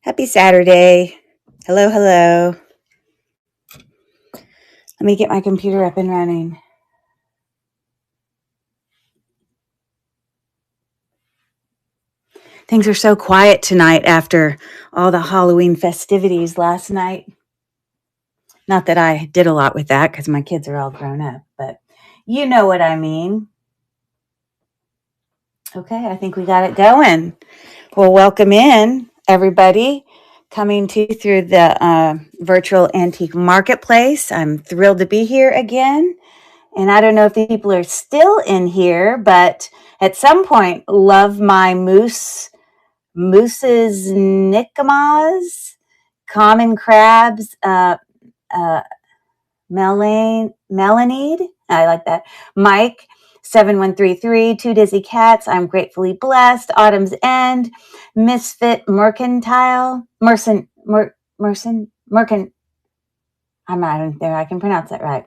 Happy Saturday. Hello, hello. Let me get my computer up and running. Things are so quiet tonight after all the Halloween festivities last night. Not that I did a lot with that because my kids are all grown up, but you know what I mean. Okay, I think we got it going. Well, welcome in, everybody, coming to you through the virtual antique marketplace. I'm thrilled to be here again. And I don't know if the people are still in here, but at some point, love my mooses nicomas, common crabs, uh, melanede. I like that. Mike, 7133, Two Dizzy Cats, I'm Gratefully Blessed, Autumn's End, Misfit Mercantile, Mercant, I'm not even there. I can pronounce that right.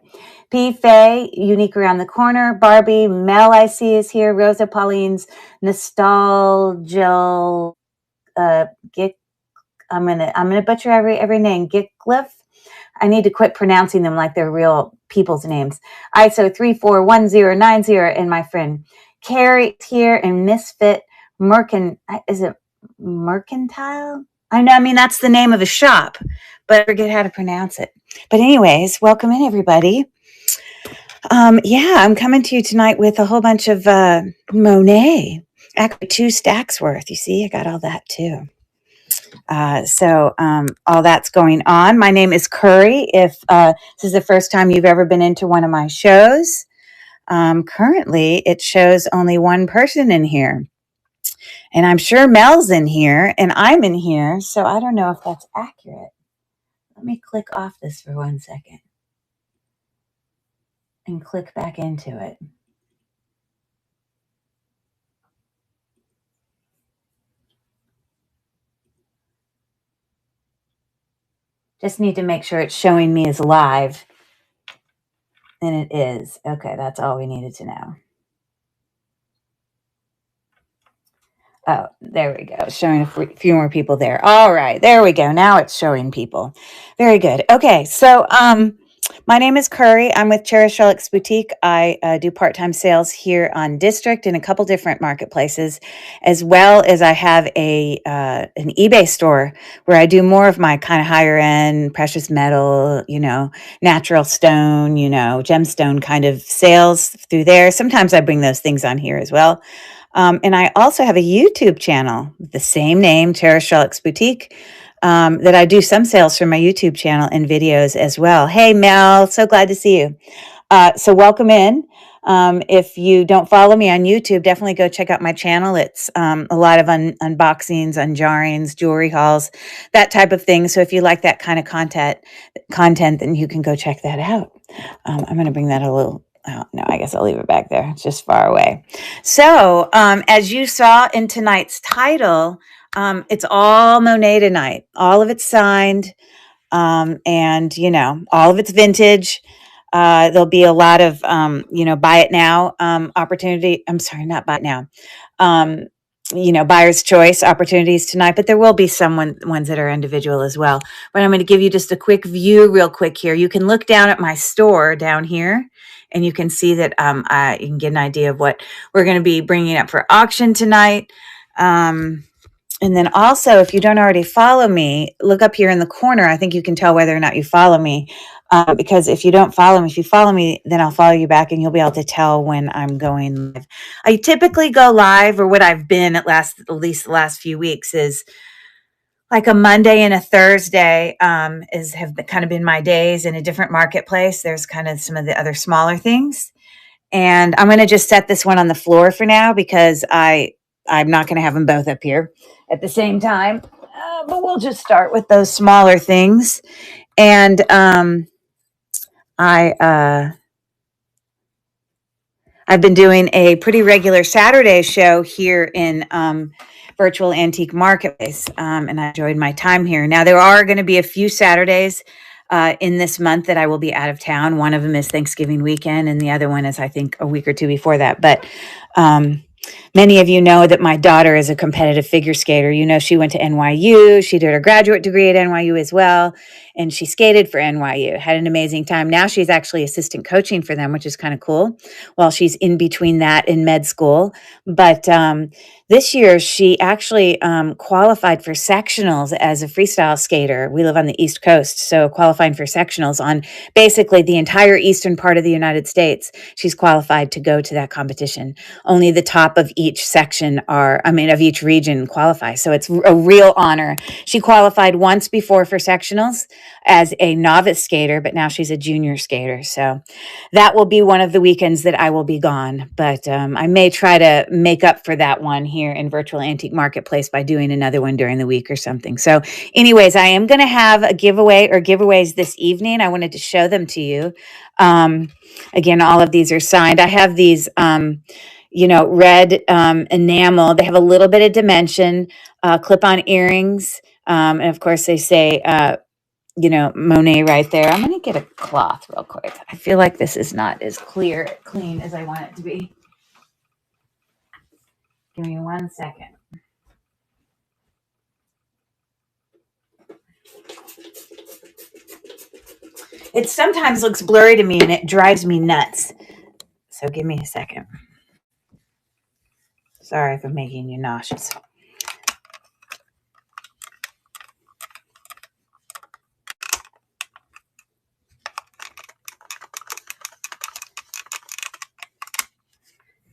P. Faye, Unique Around the Corner. Barbie, Mel, I see is here. Rosa Pauline's Nostalgia. Gick. I'm gonna butcher every name. Gickliff. I need to quit pronouncing them like they're real people's names. ISO 341090 and my friend Carrie here and Misfit Is it Mercantile? I know. I mean, that's the name of a shop, but I forget how to pronounce it. But anyways, welcome in, everybody. Yeah, I'm coming to you tonight with a whole bunch of Monet, actually 2 stacks worth. You see, I got all that too. So all that's going on. My name is Curry. If this is the first time you've ever been into one of my shows, currently it shows only one person in here. And I'm sure Mel's in here and I'm in here. So I don't know if that's accurate. Let me click off this for 1 second and click back into it. Just need to make sure it's showing me as live. And it is. Okay, that's all we needed to know. Oh, there we go. Showing a few more people there. All right, there we go. Now it's showing people. Very good. Okay, so my name is Curry. I'm with Cherish Relics Boutique. I do part-time sales here on District in a couple different marketplaces, as well as I have an eBay store where I do more of my kind of higher end precious metal, natural stone, gemstone kind of sales through there. Sometimes I bring those things on here as well. And I also have a YouTube channel with the same name, Cherish Relics Boutique, that I do some sales from my YouTube channel and videos as well. Hey, Mel, so glad to see you. So welcome in. If you don't follow me on YouTube, definitely go check out my channel. It's a lot of unboxings, unjarrings, jewelry hauls, that type of thing. So if you like that kind of content, then you can go check that out. I'm going to bring that a little... Oh, no, I guess I'll leave it back there. It's just far away. So as you saw in tonight's title, it's all Monet tonight. All of it's signed, and, all of it's vintage. There'll be a lot of, buy it now opportunity. I'm sorry, not buy it now. Buyer's choice opportunities tonight, but there will be ones that are individual as well. But I'm going to give you just a quick view real quick here. You can look down at my store down here and you can see that you can get an idea of what we're going to be bringing up for auction tonight. And then also, if you don't already follow me, look up here in the corner. I think you can tell whether or not you follow me. Because if you don't follow me, if you follow me, then I'll follow you back and you'll be able to tell when I'm going live. I typically go live, or what I've been at least the last few weeks is like a Monday and a Thursday have kind of been my days in a different marketplace. There's kind of some of the other smaller things. And I'm going to just set this one on the floor for now because I'm not going to have them both up here at the same time. But we'll just start with those smaller things. And I've been doing a pretty regular Saturday show here in virtual antique marketplace, and I enjoyed my time here. Now, there are going to be a few Saturdays in this month that I will be out of town. One of them is Thanksgiving weekend, and the other one is, I think, a week or two before that. But Many of you know that my daughter is a competitive figure skater. You know, she went to NYU. She did her graduate degree at NYU as well. And she skated for NYU, had an amazing time. Now she's actually assistant coaching for them, which is kind of cool while she's in between that in med school. But this year she actually qualified for sectionals as a freestyle skater. We live on the East Coast, so qualifying for sectionals on basically the entire eastern part of the United States. She's qualified to go to that competition. Only the top of each section of each region qualify. So it's a real honor. She qualified once before for sectionals as a novice skater, but now she's a junior skater. So that will be one of the weekends that I will be gone. But I may try to make up for that one here in Virtual Antique Marketplace by doing another one during the week or something. So anyways, I am going to have a giveaway or giveaways this evening. I wanted to show them to you. Again, all of these are signed. I have these red enamel. They have a little bit of dimension, clip-on earrings. And of course they say, Monet right there. I'm going to get a cloth real quick. I feel like this is not as clean as I want it to be. Give me 1 second. It sometimes looks blurry to me and it drives me nuts. So give me a second. Sorry if I'm making you nauseous.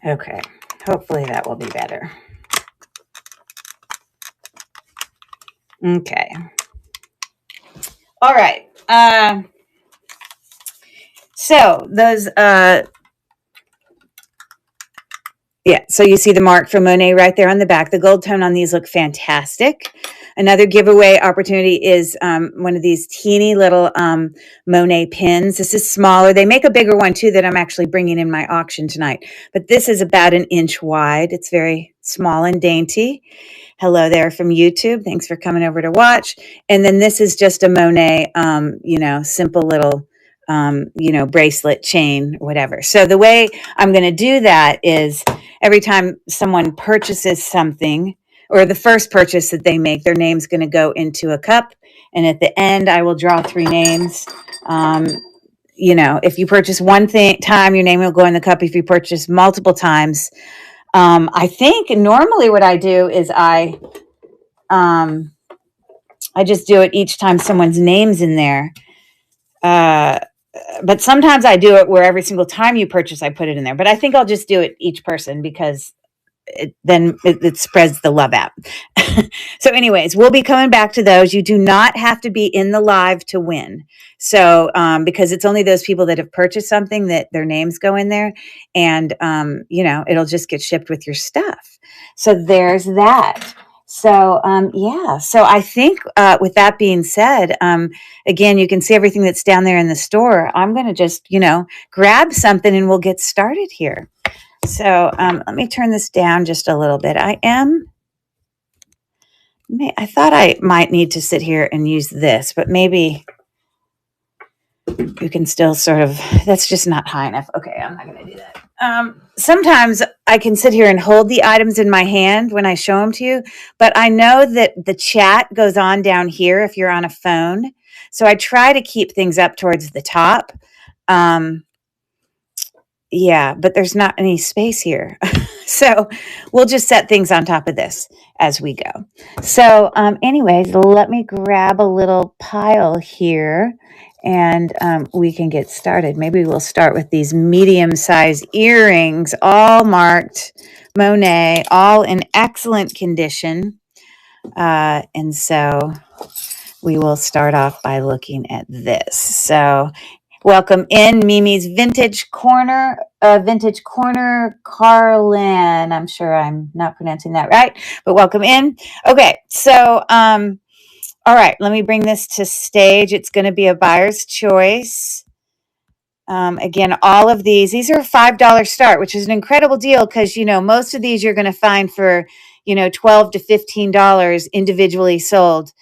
Okay, hopefully that will be better. Okay. All right. So those, so you see the mark for Monet right there on the back. The gold tone on these look fantastic. Another giveaway opportunity is one of these teeny little Monet pins. This is smaller. They make a bigger one too that I'm actually bringing in my auction tonight. But this is about 1 inch wide. It's very small and dainty. Hello there from YouTube. Thanks for coming over to watch. And then this is just a Monet, simple little, bracelet, chain, whatever. So the way I'm going to do that is every time someone purchases something, or the first purchase that they make, their name's going to go into a cup. And at the end, I will draw 3 names. If you purchase one time, your name will go in the cup. If you purchase multiple times, I think normally what I do is I just do it each time someone's name's in there. But sometimes I do it where every single time you purchase, I put it in there. But I think I'll just do it each person because it spreads the love out. So anyways, we'll be coming back to those. You do not have to be in the live to win. So because it's only those people that have purchased something that their names go in there, and it'll just get shipped with your stuff. So there's that. So so I think with that being said, again, you can see everything that's down there in the store. I'm going to just grab something and we'll get started here. So let me turn this down just a little bit. I thought I might need to sit here and use this, but maybe you can still that's just not high enough. Okay, I'm not going to do that. Sometimes I can sit here and hold the items in my hand when I show them to you, but I know that the chat goes on down here if you're on a phone. So I try to keep things up towards the top. But there's not any space here. So we'll just set things on top of this as we go. So anyways, let me grab a little pile here and we can get started. Maybe we'll start with these medium-sized earrings, all marked Monet, all in excellent condition. And so we will start off by looking at this. So welcome in Mimi's Vintage Corner, Carlin. I'm sure I'm not pronouncing that right, but welcome in. Okay, so, all right, let me bring this to stage. It's going to be a buyer's choice. Again, all of these are a $5 start, which is an incredible deal because, most of these you're going to find for, $12 to $15 individually sold,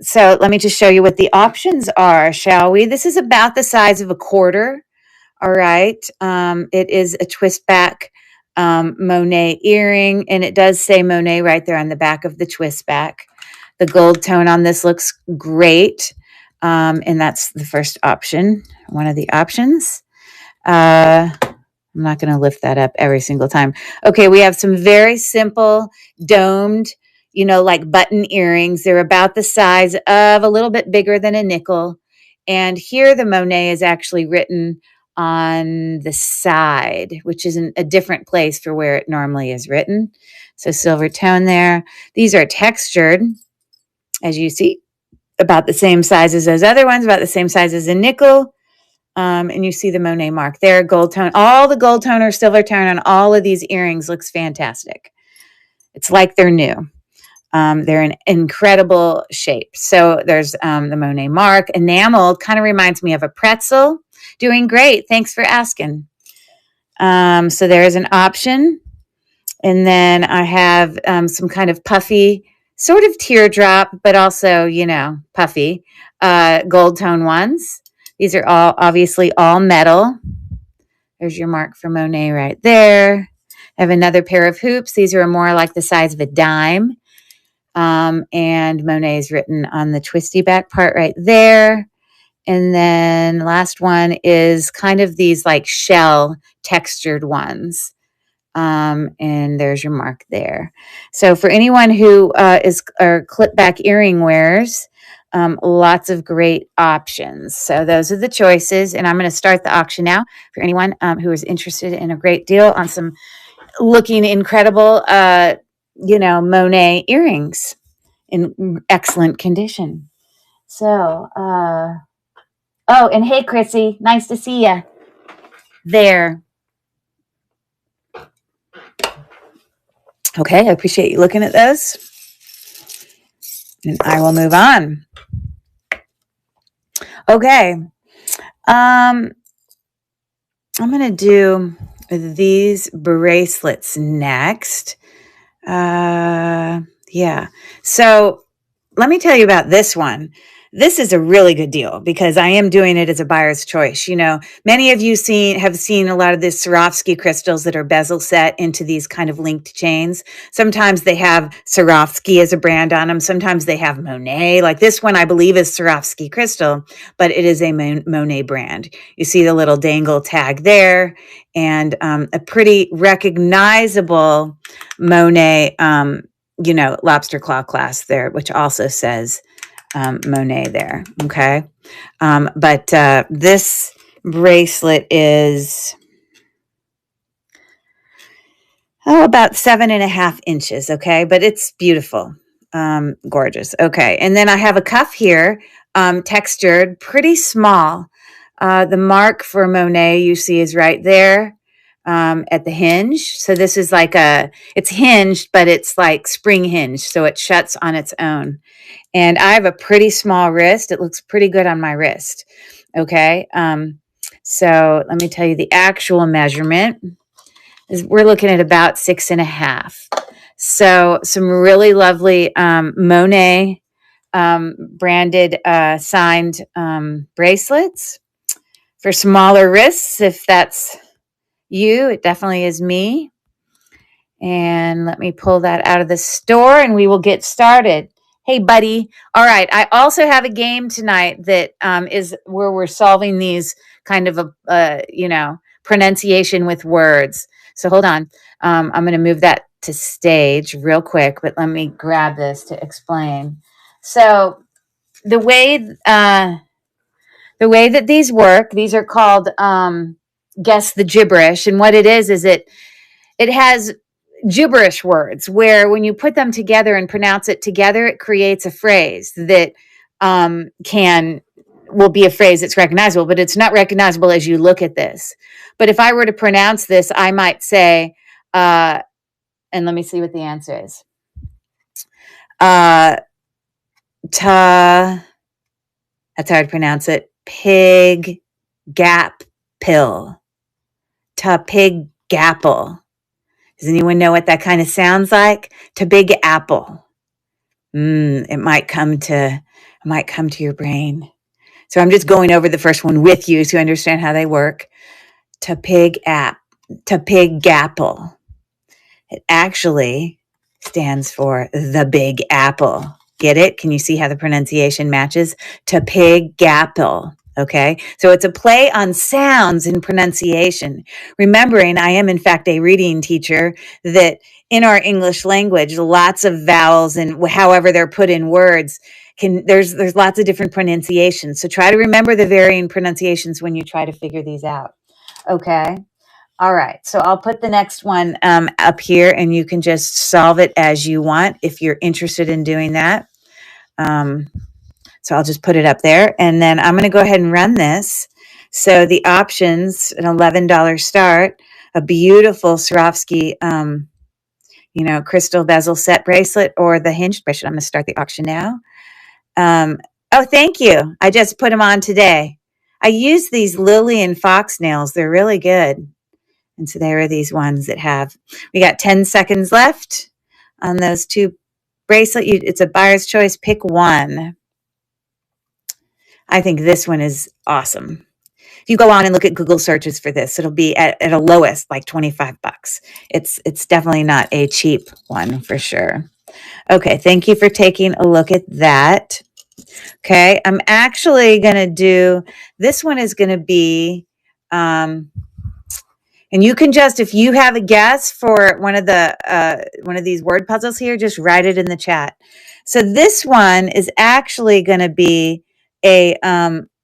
So let me just show you what the options are, shall we? This is about the size of a quarter. All right. It is a twist back Monet earring, and it does say Monet right there on the back of the twist back. The gold tone on this looks great. And that's the first option, one of the options. I'm not going to lift that up every single time. Okay, we have some very simple domed, like button earrings. They're about the size of a little bit bigger than a nickel. And here the Monet is actually written on the side, which is a different place for where it normally is written. So silver tone there. These are textured, as you see, about the same size as those other ones, about the same size as a nickel. And you see the Monet mark there, gold tone. All the gold tone or silver tone on all of these earrings looks fantastic. It's like they're new. They're in incredible shape. So there's the Monet mark. Enameled kind of reminds me of a pretzel. Doing great. Thanks for asking. So there's an option. And then I have some kind of puffy, sort of teardrop, but also, puffy gold tone ones. These are obviously all metal. There's your mark for Monet right there. I have another pair of hoops. These are more like the size of a dime. And Monet is written on the twisty back part right there. And then last one is kind of these like shell textured ones. And there's your mark there. So for anyone who are clip back earring wearers, lots of great options. So those are the choices. And I'm going to start the auction now for anyone who is interested in a great deal on some looking incredible, Monet earrings in excellent condition. So, and hey, Chrissy, nice to see you there. Okay, I appreciate you looking at those. And I will move on. Okay. I'm going to do these bracelets next. Yeah. So let me tell you about this one. This is a really good deal because I am doing it as a buyer's choice. Many of you have seen a lot of these Swarovski crystals that are bezel set into these kind of linked chains. Sometimes they have Swarovski as a brand on them. Sometimes they have Monet. Like this one, I believe is Swarovski crystal, but it is a Monet brand. You see the little dangle tag there and a pretty recognizable Monet, lobster claw clasp there, which also says Monet there. Okay. But this bracelet is about 7.5 inches. Okay. But it's beautiful. Gorgeous. Okay. And then I have a cuff here, textured, pretty small. The mark for Monet you see is right there. At the hinge. So this is like it's hinged, but it's like spring hinged. So it shuts on its own. And I have a pretty small wrist. It looks pretty good on my wrist. Okay. So let me tell you the actual measurement is we're looking at about 6.5. So some really lovely, Monet, branded, signed, bracelets for smaller wrists. If that's you, it definitely is me. And let me pull that out of the store and we will get started. Hey, buddy. All right. I also have a game tonight that is where we're solving these kind of, pronunciation with words. So hold on. I'm going to move that to stage real quick, but let me grab this to explain. So the way that these work, these are called guess the gibberish. And what it is it has gibberish words where when you put them together and pronounce it together, it creates a phrase that will be a phrase that's recognizable, but it's not recognizable as you look at this. But if I were to pronounce this, I might say, and let me see what the answer is. That's how I'd pronounce it. Pig gap pill. Ta pig gapple. Does anyone know what that kind of sounds like? To big apple. It might come to your brain. So I'm just going over the first one with you to understand how they work. to pig app, to pig apple. It actually stands for the Big Apple. Get it? Can you see how the pronunciation matches? To pig apple. Okay. So it's a play on sounds and pronunciation. Remembering I am in fact a reading teacher, that in our English language, lots of vowels and however they're put in words there's lots of different pronunciations. So try to remember the varying pronunciations when you try to figure these out. Okay. All right, so I'll put the next one up here, and you can just solve it as you want if you're interested in doing that. So I'll just put it up there, and then I'm going to go ahead and run this. So the options, an $11 start, a beautiful Swarovski, crystal bezel set bracelet, or the hinged bracelet. I'm going to start the auction now. Oh, thank you. I just put them on today. I use these Lily and Fox nails. They're really good. And so there are these ones that we got 10 seconds left on those two bracelet. It's a buyer's choice. Pick one. I think this one is awesome. If you go on and look at Google searches for this, it'll be at a lowest, like $25. It's definitely not a cheap one for sure. Okay, thank you for taking a look at that. Okay, I'm actually going to do, this one is going to be, and you can just, if you have a guess for one of these word puzzles here, just write it in the chat. So this one is actually going to be a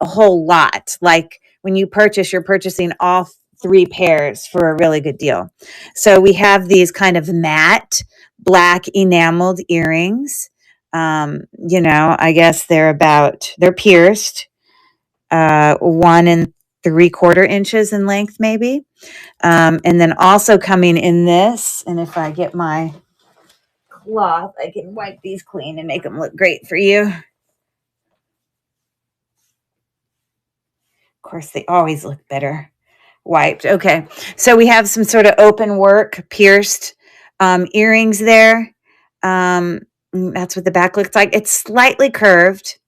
whole lot. Like when you purchase, you're purchasing all 3 pairs for a really good deal. So we have these kind of matte black enameled earrings. I guess they're pierced, 1 3/4 inches in length, maybe. And then also coming in this, and if I get my cloth, I can wipe these clean and make them look great for you. Of course, they always look better wiped. Okay, so we have some sort of open work pierced earrings there. That's what the back looks like. It's slightly curved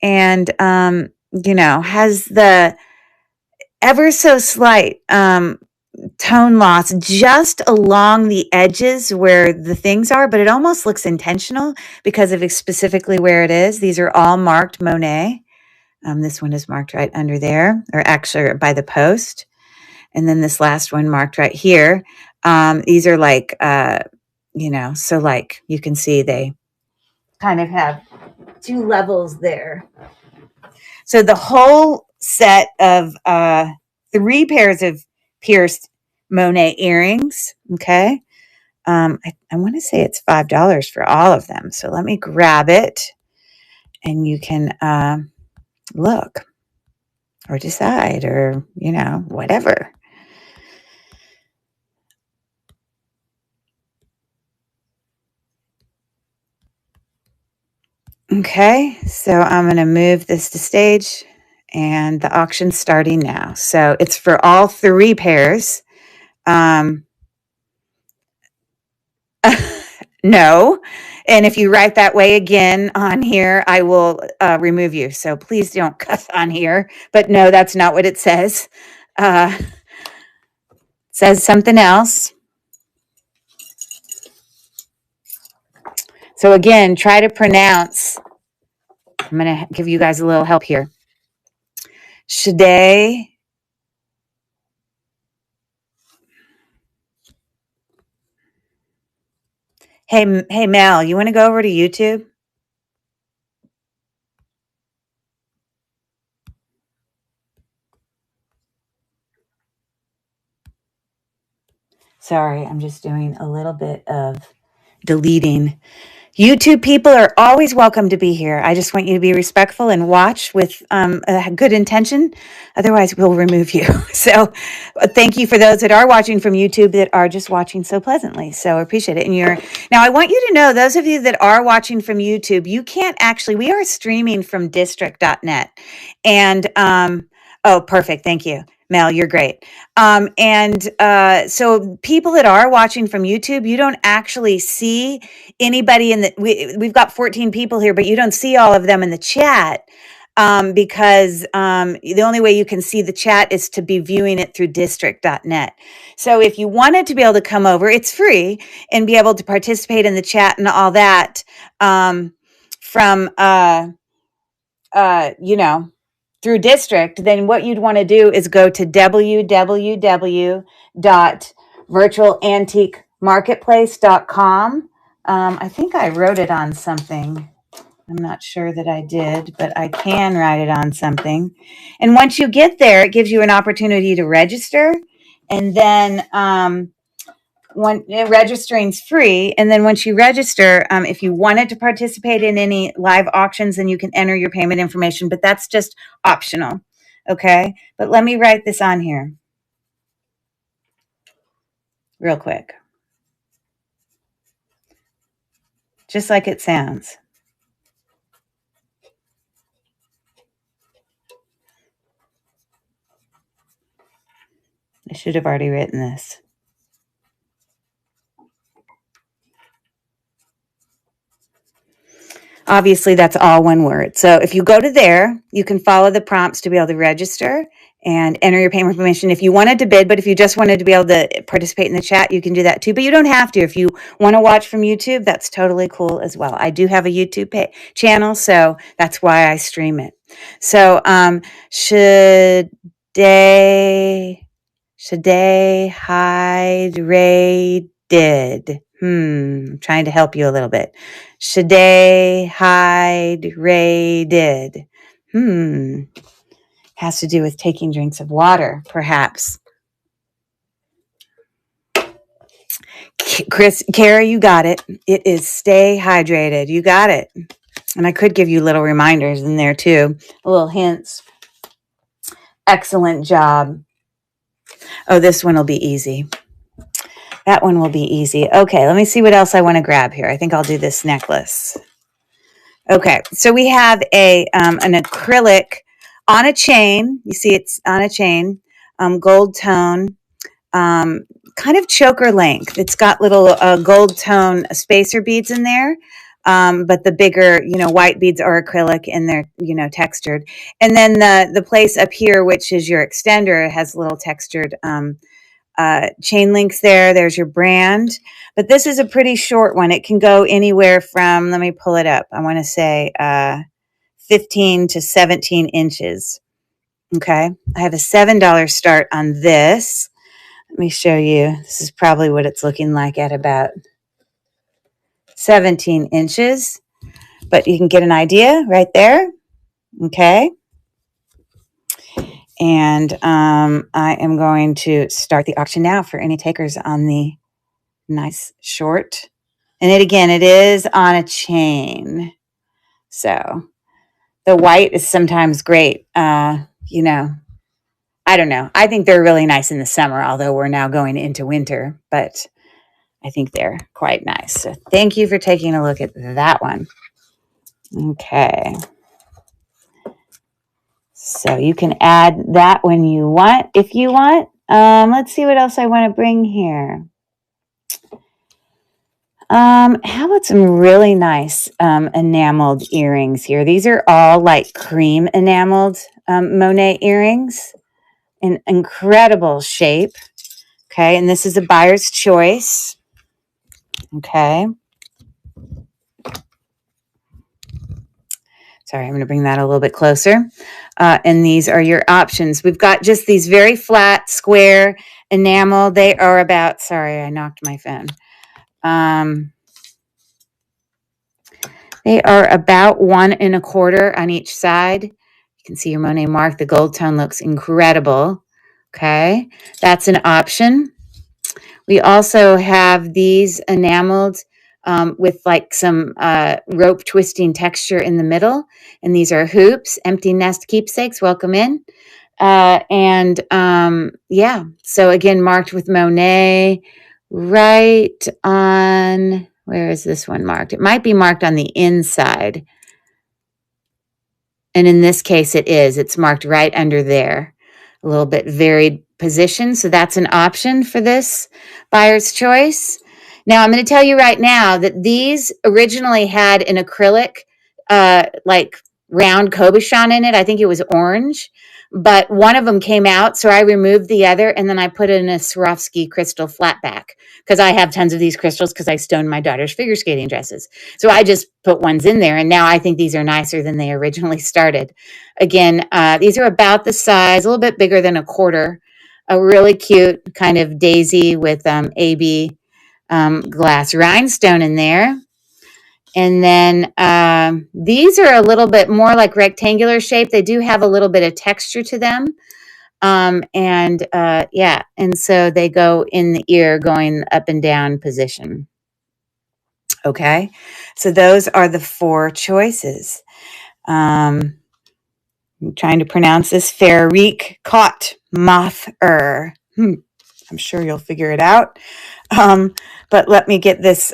and, has the ever so slight tone loss just along the edges where the things are, but it almost looks intentional because of specifically where it is. These are all marked MONET. This one is marked right under there, or actually by the post. And then this last one marked right here. These are like, so like you can see they kind of have 2 levels there. So the whole set of 3 pairs of pierced MONET earrings. Okay. I want to say it's $5 for all of them. So let me grab it and you can look or decide or, whatever. Okay. So I'm going to move this to stage and the auction's starting now. So it's for all 3 pairs. No. And if you write that way again on here, I will remove you. So please don't cuss on here. But no, that's not what it says. It says something else. So again, try to pronounce. I'm going to give you guys a little help here. Shade. Hey, Mel, you want to go over to YouTube? Sorry, I'm just doing a little bit of deleting. YouTube people are always welcome to be here. I just want you to be respectful and watch with a good intention. Otherwise, we'll remove you. So thank you for those that are watching from YouTube that are just watching so pleasantly. So I appreciate it. Now I want you to know, those of you that are watching from YouTube, you can't actually, we are streaming from district.net. And, oh, perfect. Thank you. Mel, you're great. So people that are watching from YouTube, you don't actually see anybody we've got 14 people here, but you don't see all of them in the chat. because the only way you can see the chat is to be viewing it through district.net. So if you wanted to be able to come over, it's free, and be able to participate in the chat and all that from, through district, then what you'd want to do is go to www.virtualantiquemarketplace.com. I think I wrote it on something. I'm not sure that I did, but I can write it on something. And once you get there, it gives you an opportunity to register. And then when registering's free, and then once you register, if you wanted to participate in any live auctions, then you can enter your payment information, but that's just optional. Okay, but let me write this on here real quick, just like it sounds. I should have already written this. Obviously, that's all one word. So if you go to there, you can follow the prompts to be able to register and enter your payment information if you wanted to bid. But if you just wanted to be able to participate in the chat, you can do that too. But you don't have to. If you want to watch from YouTube, that's totally cool as well. I do have a YouTube channel, so that's why I stream it. So should they hydrated? I'm trying to help you a little bit. Should they hydrated? Has to do with taking drinks of water, perhaps. Kara, you got it. It is stay hydrated. You got it. And I could give you little reminders in there too, little hints. Excellent job. Oh, this one will be easy. That one will be easy. Okay, let me see what else I want to grab here. I think I'll do this necklace. Okay, so we have an acrylic on a chain. You see it's on a chain, gold tone, kind of choker length. It's got little gold tone spacer beads in there, but the bigger, white beads are acrylic and they're, textured. And then the place up here, which is your extender, has little textured chain links there. There's your brand. But this is a pretty short one. It can go anywhere from, let me pull it up. I want to say 15 to 17 inches. Okay. I have a $7 start on this. Let me show you. This is probably what it's looking like at about 17 inches. But you can get an idea right there. Okay. And I am going to start the auction now for any takers on the nice short. And it is on a chain. So the white is sometimes great. I don't know. I think they're really nice in the summer, although we're now going into winter. But I think they're quite nice. So thank you for taking a look at that one. Okay. So you can add that when you want, if you want. Let's see what else I want to bring here. How about some really nice enameled earrings here? These are all like cream enameled Monet earrings in incredible shape. Okay, and this is a buyer's choice. Okay. Sorry, I'm going to bring that a little bit closer. And these are your options. We've got just these very flat, square enamel. They are about, sorry, I knocked my phone. They are about 1 1/4 on each side. You can see your Monet mark. The gold tone looks incredible. Okay, that's an option. We also have these enameled with like some rope twisting texture in the middle. And these are hoops, empty nest keepsakes. Welcome in. Yeah, so again, marked with Monet right on, where is this one marked? It might be marked on the inside. And in this case, it is. It's marked right under there. A little bit varied position. So that's an option for this buyer's choice. Now, I'm going to tell you right now that these originally had an acrylic, like round cabochon in it. I think it was orange, but one of them came out. So I removed the other and then I put it in a Swarovski crystal flat back because I have tons of these crystals because I stoned my daughter's figure skating dresses. So I just put ones in there and now I think these are nicer than they originally started. Again, these are about the size, a little bit bigger than a quarter, a really cute kind of daisy with AB glass rhinestone in there. And then these are a little bit more like rectangular shape. They do have a little bit of texture to them. Yeah, and so they go in the ear going up and down position. Okay, so those are the 4 choices. I'm trying to pronounce this. Farik Kot Moth-er. I'm sure you'll figure it out. But let me get this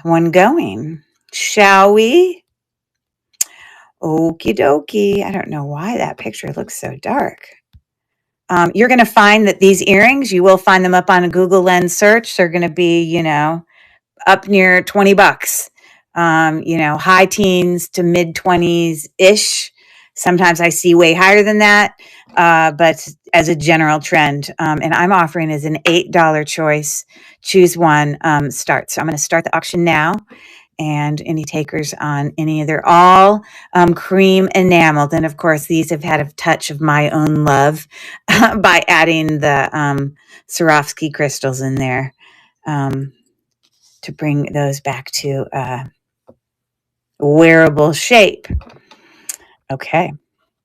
one going. Shall we? Okie dokie. I don't know why that picture looks so dark. You're going to find that these earrings, you will find them up on a Google Lens search. They're going to be, up near $20. High teens to mid 20s-ish. Sometimes I see way higher than that, but as a general trend. And I'm offering as an $8 choice. Choose one, start. So I'm going to start the auction now. And any takers on any of, they're all cream enameled. And of course, these have had a touch of my own love by adding the Swarovski crystals in there to bring those back to wearable shape. Okay,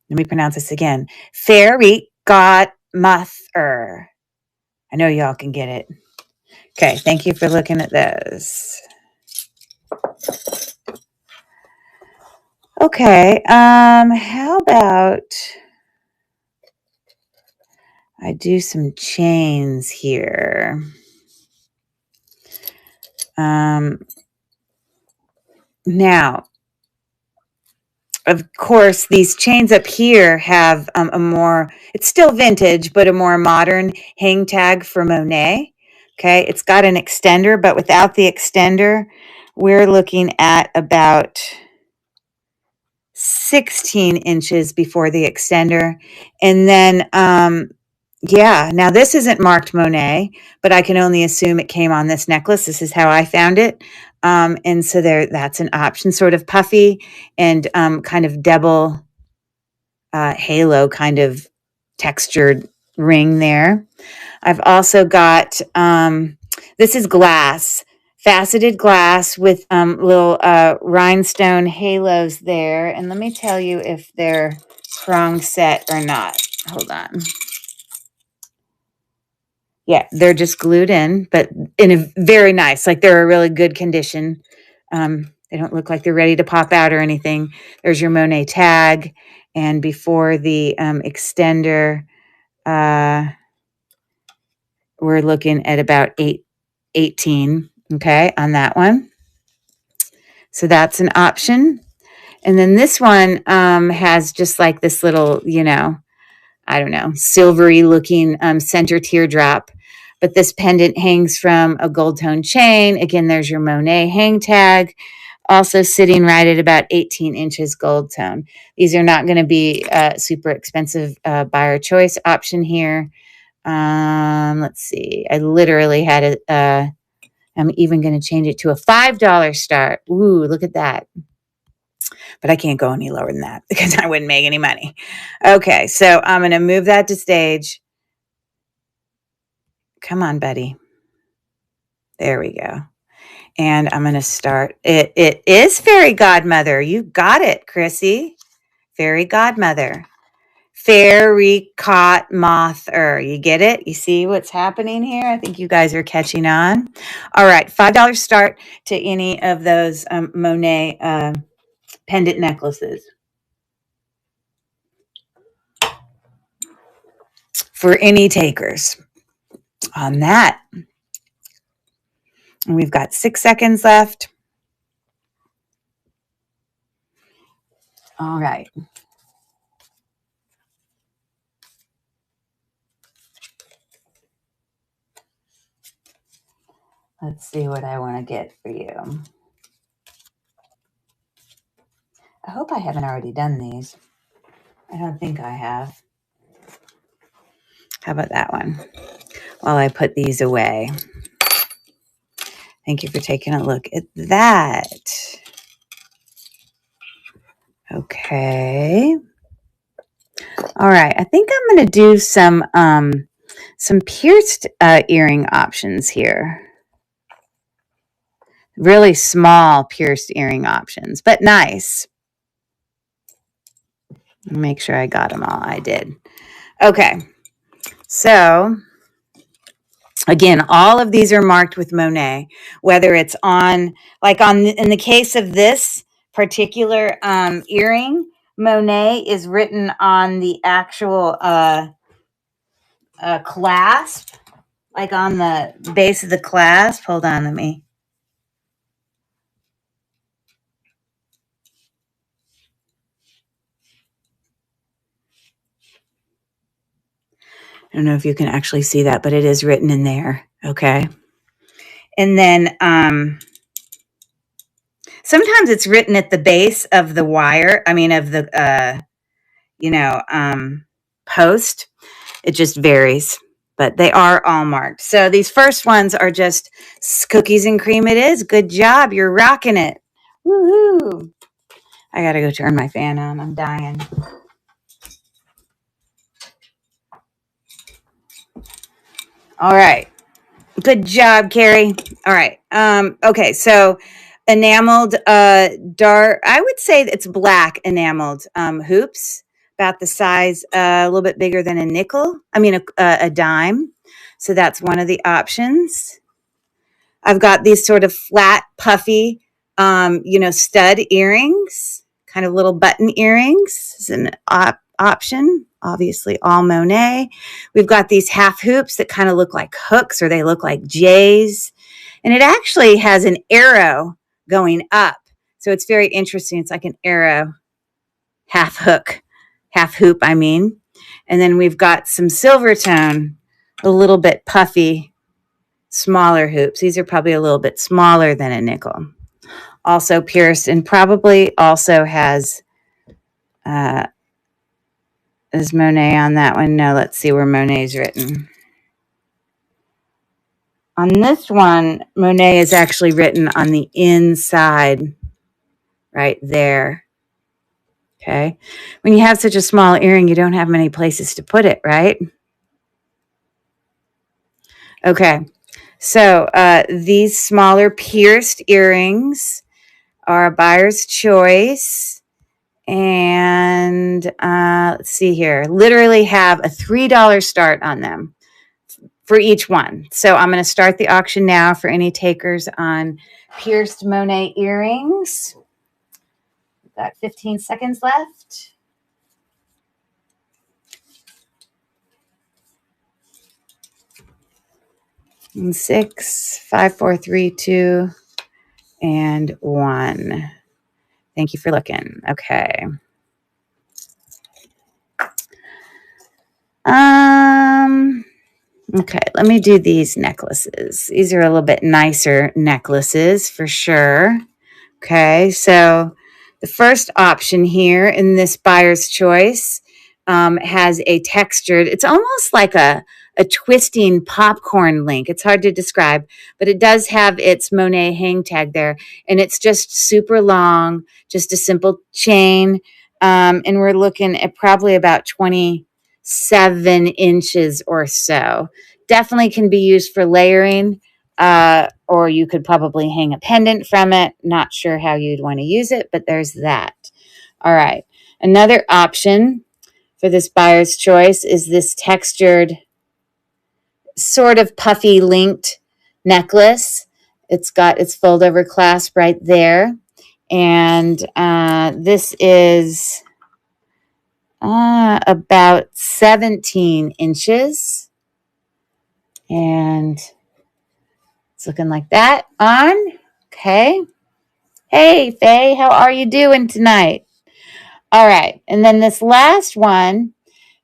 let me pronounce this again. Fairy got mother. I know y'all can get it. Okay, thank you for looking at those. Okay, how about I do some chains here? Now, of course, these chains up here have a more, it's still vintage, but a more modern hang tag for Monet. Okay, it's got an extender, but without the extender, we're looking at about 16 inches before the extender. And then, yeah, now this isn't marked Monet, but I can only assume it came on this necklace. This is how I found it. And so that's an option, sort of puffy and kind of double halo kind of textured ring there. I've also got, this is glass, faceted glass with little rhinestone halos there. And let me tell you if they're prong set or not. Hold on. Yeah, they're just glued in, but in a very nice, like they're a really good condition. They don't look like they're ready to pop out or anything. There's your Monet tag. And before the extender, we're looking at about 18, okay, on that one. So that's an option. And then this one has just like this little, I don't know, silvery looking center teardrop. But this pendant hangs from a gold tone chain. Again, there's your Monet hang tag, also sitting right at about 18 inches gold tone. These are not going to be super expensive buyer choice option here. Let's see. I literally had I'm even going to change it to a $5 start. Ooh, look at that. But I can't go any lower than that because I wouldn't make any money. Okay, so I'm going to move that to stage. Come on, buddy. There we go. And I'm going to start. It is Fairy Godmother. You got it, Chrissy. Fairy Godmother. Fairy caught moth-er. You get it? You see what's happening here? I think you guys are catching on. All right, $5 start to any of those Monet pendant necklaces. For any takers on that. And we've got 6 seconds left. All right. Let's see what I want to get for you. I hope I haven't already done these. I don't think I have. How about that one? While I put these away. Thank you for taking a look at that. Okay. All right. I think I'm going to do some pierced earring options here. Really small pierced earring options, but nice. Make sure I got them all. I did. Okay. So again, all of these are marked with Monet, whether it's on, like in the case of this particular earring, Monet is written on the actual clasp, like on the base of the clasp. Hold on, let me. I don't know if you can actually see that, but it is written in there. Okay. And then sometimes it's written at the base of the wire. I mean, of the, post. It just varies, but they are all marked. So these first ones are just cookies and cream. It is. Good job. You're rocking it. Woohoo. I got to go turn my fan on. I'm dying. All right. Good job, Carrie. All right. Okay. So enameled, dark, I would say it's black enameled, hoops, about the size, a little bit bigger than a nickel. I mean, a dime. So that's one of the options. I've got these sort of flat, puffy, stud earrings, kind of little button earrings. Is an option. Obviously, all Monet. We've got these half hoops that kind of look like hooks, or they look like J's. And it actually has an arrow going up. So it's very interesting. It's like an arrow, half hook, half hoop, I mean. And then we've got some silver tone, a little bit puffy, smaller hoops. These are probably a little bit smaller than a nickel. Also pierced, and probably also has, is Monet on that one? No, let's see where Monet's written. On this one, Monet is actually written on the inside, right there. Okay. When you have such a small earring, you don't have many places to put it, right? Okay. So these smaller pierced earrings are a buyer's choice. And let's see here. Literally have a $3 start on them for each one. So I'm going to start the auction now for any takers on pierced Monet earrings. We've got 15 seconds left. And 6, 5, 4, 3, 2, and 1. Thank you for looking. Okay. Okay, let me do these necklaces. These are a little bit nicer necklaces for sure. Okay, so the first option here in this buyer's choice has a textured, it's almost like a twisting popcorn link. It's hard to describe, but it does have its Monet hang tag there. And it's just super long, just a simple chain. And we're looking at probably about 27 inches or so. Definitely can be used for layering, or you could probably hang a pendant from it. Not sure how you'd want to use it, but there's that. All right. Another option for this buyer's choice is this textured, sort of puffy linked necklace. It's got its fold over clasp right there. And this is about 17 inches. And it's looking like that on. Okay. Hey, Faye, how are you doing tonight? All right. And then this last one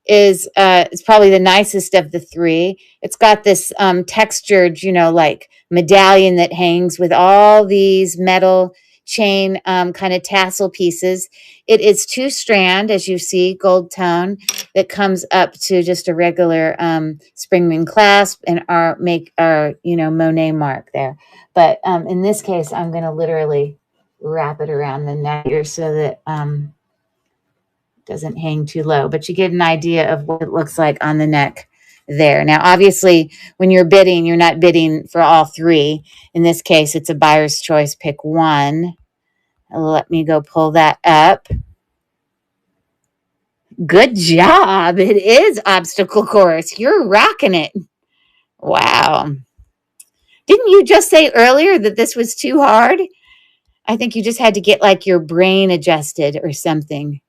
is probably the nicest of the three. It's got this textured, like medallion that hangs with all these metal chain kind of tassel pieces. It is 2-strand, as you see, gold tone that comes up to just a regular spring ring clasp and our Monet mark there. But in this case, I'm going to literally wrap it around the neck here so that doesn't hang too low, but you get an idea of what it looks like on the neck there. Now, obviously, when you're bidding, you're not bidding for all three. In this case, it's a buyer's choice. Pick one. Let me go pull that up. Good job. It is obstacle course. You're rocking it. Wow. Didn't you just say earlier that this was too hard? I think you just had to get like your brain adjusted or something.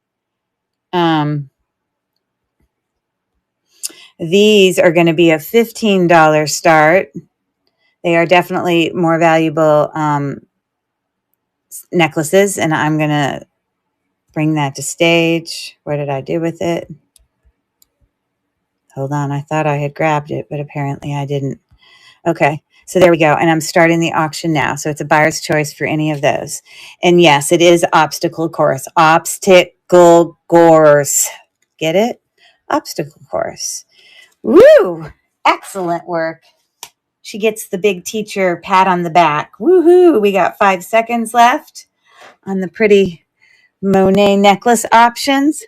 These are going to be a $15 start. They are definitely more valuable necklaces, and I'm going to bring that to stage. What did I do with it? Hold on. I thought I had grabbed it, but apparently I didn't. Okay. So there we go. And I'm starting the auction now. So it's a buyer's choice for any of those. And yes, it is obstacle course. Obstacle course. Get it? Obstacle course. Woo! Excellent work. She gets the big teacher pat on the back. Woohoo! We got 5 seconds left on the pretty Monet necklace options.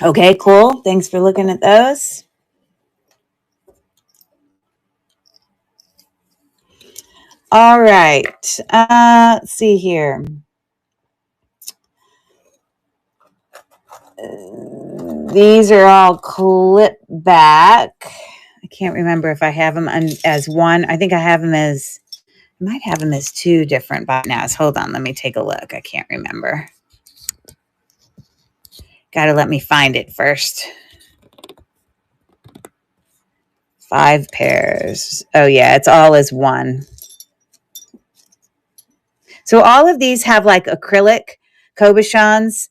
Okay, cool. Thanks for looking at those. All right. Let's see here. These are all clip back. I can't remember if I have them as one. I think I have them as, I might have them as 2 different binanas. Hold on, let me take a look. I can't remember. Got to let me find it first. 5 pairs. Oh yeah, it's all as one. So all of these have like acrylic cabochons,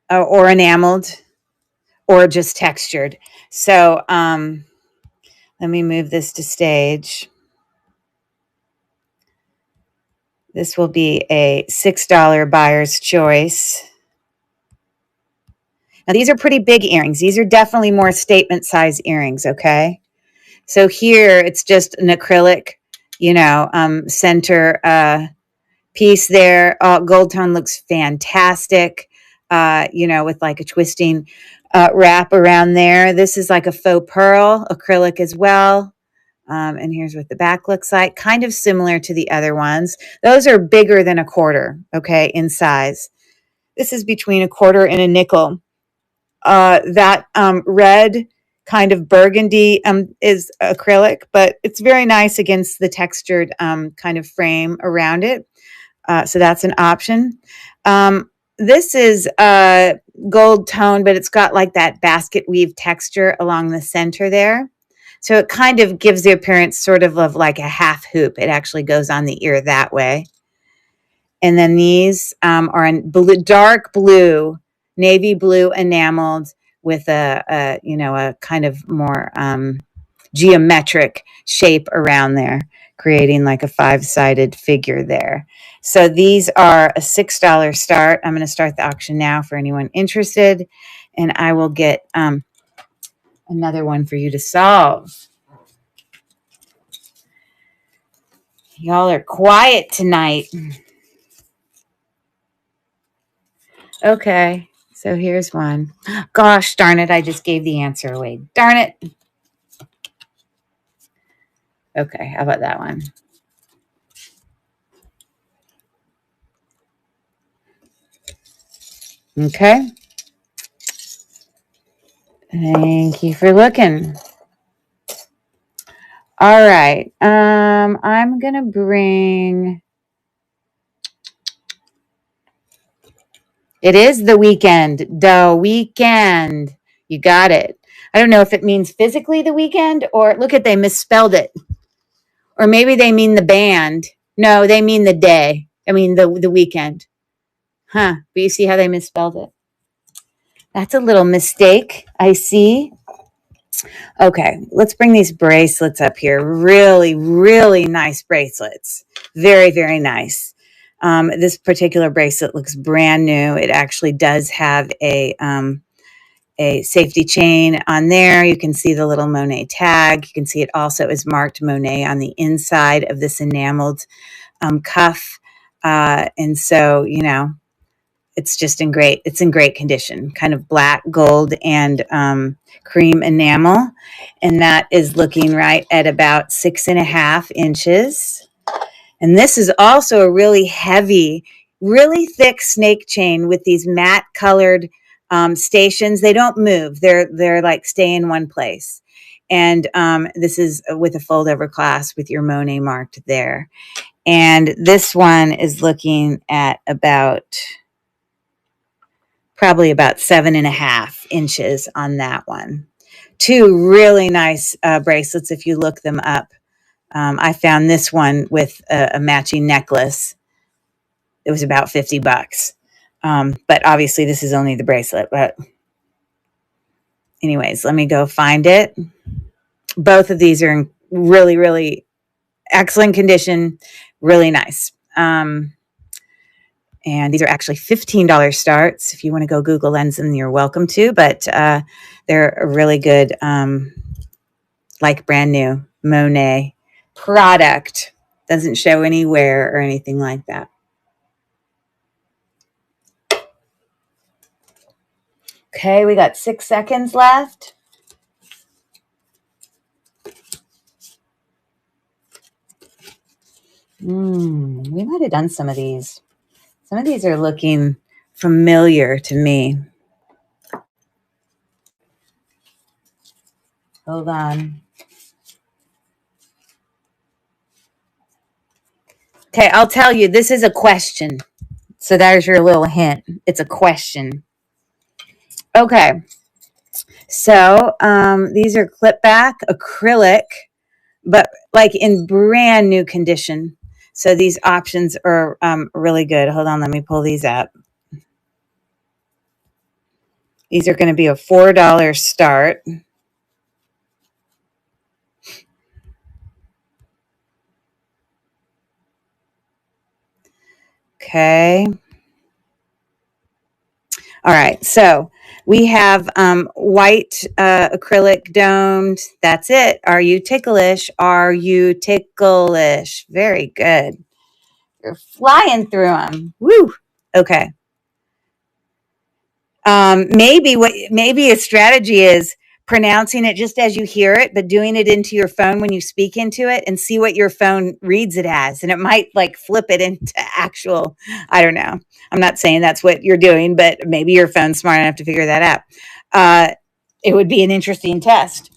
or enameled, or just textured. So let me move this to stage. This will be a $6 buyer's choice. Now, these are pretty big earrings. These are definitely more statement size earrings, okay? So here, it's just an acrylic, center piece there. Gold tone looks fantastic, with like a twisting wrap around there. This is like a faux pearl acrylic as well. And here's what the back looks like. Kind of similar to the other ones. Those are bigger than a quarter, okay, in size. This is between a quarter and a nickel. That red kind of burgundy is acrylic, but it's very nice against the textured kind of frame around it. So that's an option. This is gold tone, but it's got like that basket weave texture along the center there. So it kind of gives the appearance sort of like a half hoop. It actually goes on the ear that way. And then these are in blue, dark blue, navy blue enameled with a kind of more geometric shape around there, creating like a 5-sided figure there. So these are a $6 start. I'm going to start the auction now for anyone interested, and I will get another one for you to solve. Y'all are quiet tonight. Okay, so here's one. Gosh darn it, I just gave the answer away. Darn it. Okay, how about that one? Okay. Thank you for looking. All right. I'm going to bring... It is the weekend. The weekend. You got it. I don't know if it means physically the weekend or look at, they misspelled it. Or maybe they mean the band. No, they mean the day. I mean the weekend. Huh. But you see how they misspelled it? That's a little mistake, I see. Okay, let's bring these bracelets up here. Really, really nice bracelets. Very, very nice. This particular bracelet looks brand new. It actually does have a safety chain on there. You can see the little Monet tag. You can see it also is marked Monet on the inside of this enameled cuff. And so, you know, it's in great condition, kind of black, gold, and cream enamel. And that is looking right at about 6.5 inches. And this is also a really heavy, really thick snake chain with these matte colored stations. They don't move. They're like stay in one place. And this is with a fold over clasp with your Monet marked there. And this one is looking at probably about 7.5 inches on that one. Two really nice bracelets if you look them up. I found this one with a matching necklace. It was about $50. But obviously this is only the bracelet. But anyways, let me go find it. Both of these are in really, really excellent condition. Really nice. And these are actually $15 starts. If you want to go Google Lens them, you're welcome to. But they're a really good, like brand new Monet product. Doesn't show any wear or anything like that. Okay, we got 6 seconds left. We might have done some of these. Some of these are looking familiar to me. Hold on. Okay, I'll tell you, this is a question. So there's your little hint. It's a question. Okay. So these are clip back acrylic, but like in brand new condition. So these options are really good. Hold on, let me pull these up. These are going to be a $4 start. Okay. All right. So we have white acrylic domed. That's it. Are you ticklish? Are you ticklish? Very good. You're flying through them. Woo. Okay. Maybe a strategy is pronouncing it just as you hear it, but doing it into your phone when you speak into it and see what your phone reads it as. And it might like flip it into actual, I don't know. I'm not saying that's what you're doing, but maybe your phone's smart enough to figure that out. It would be an interesting test.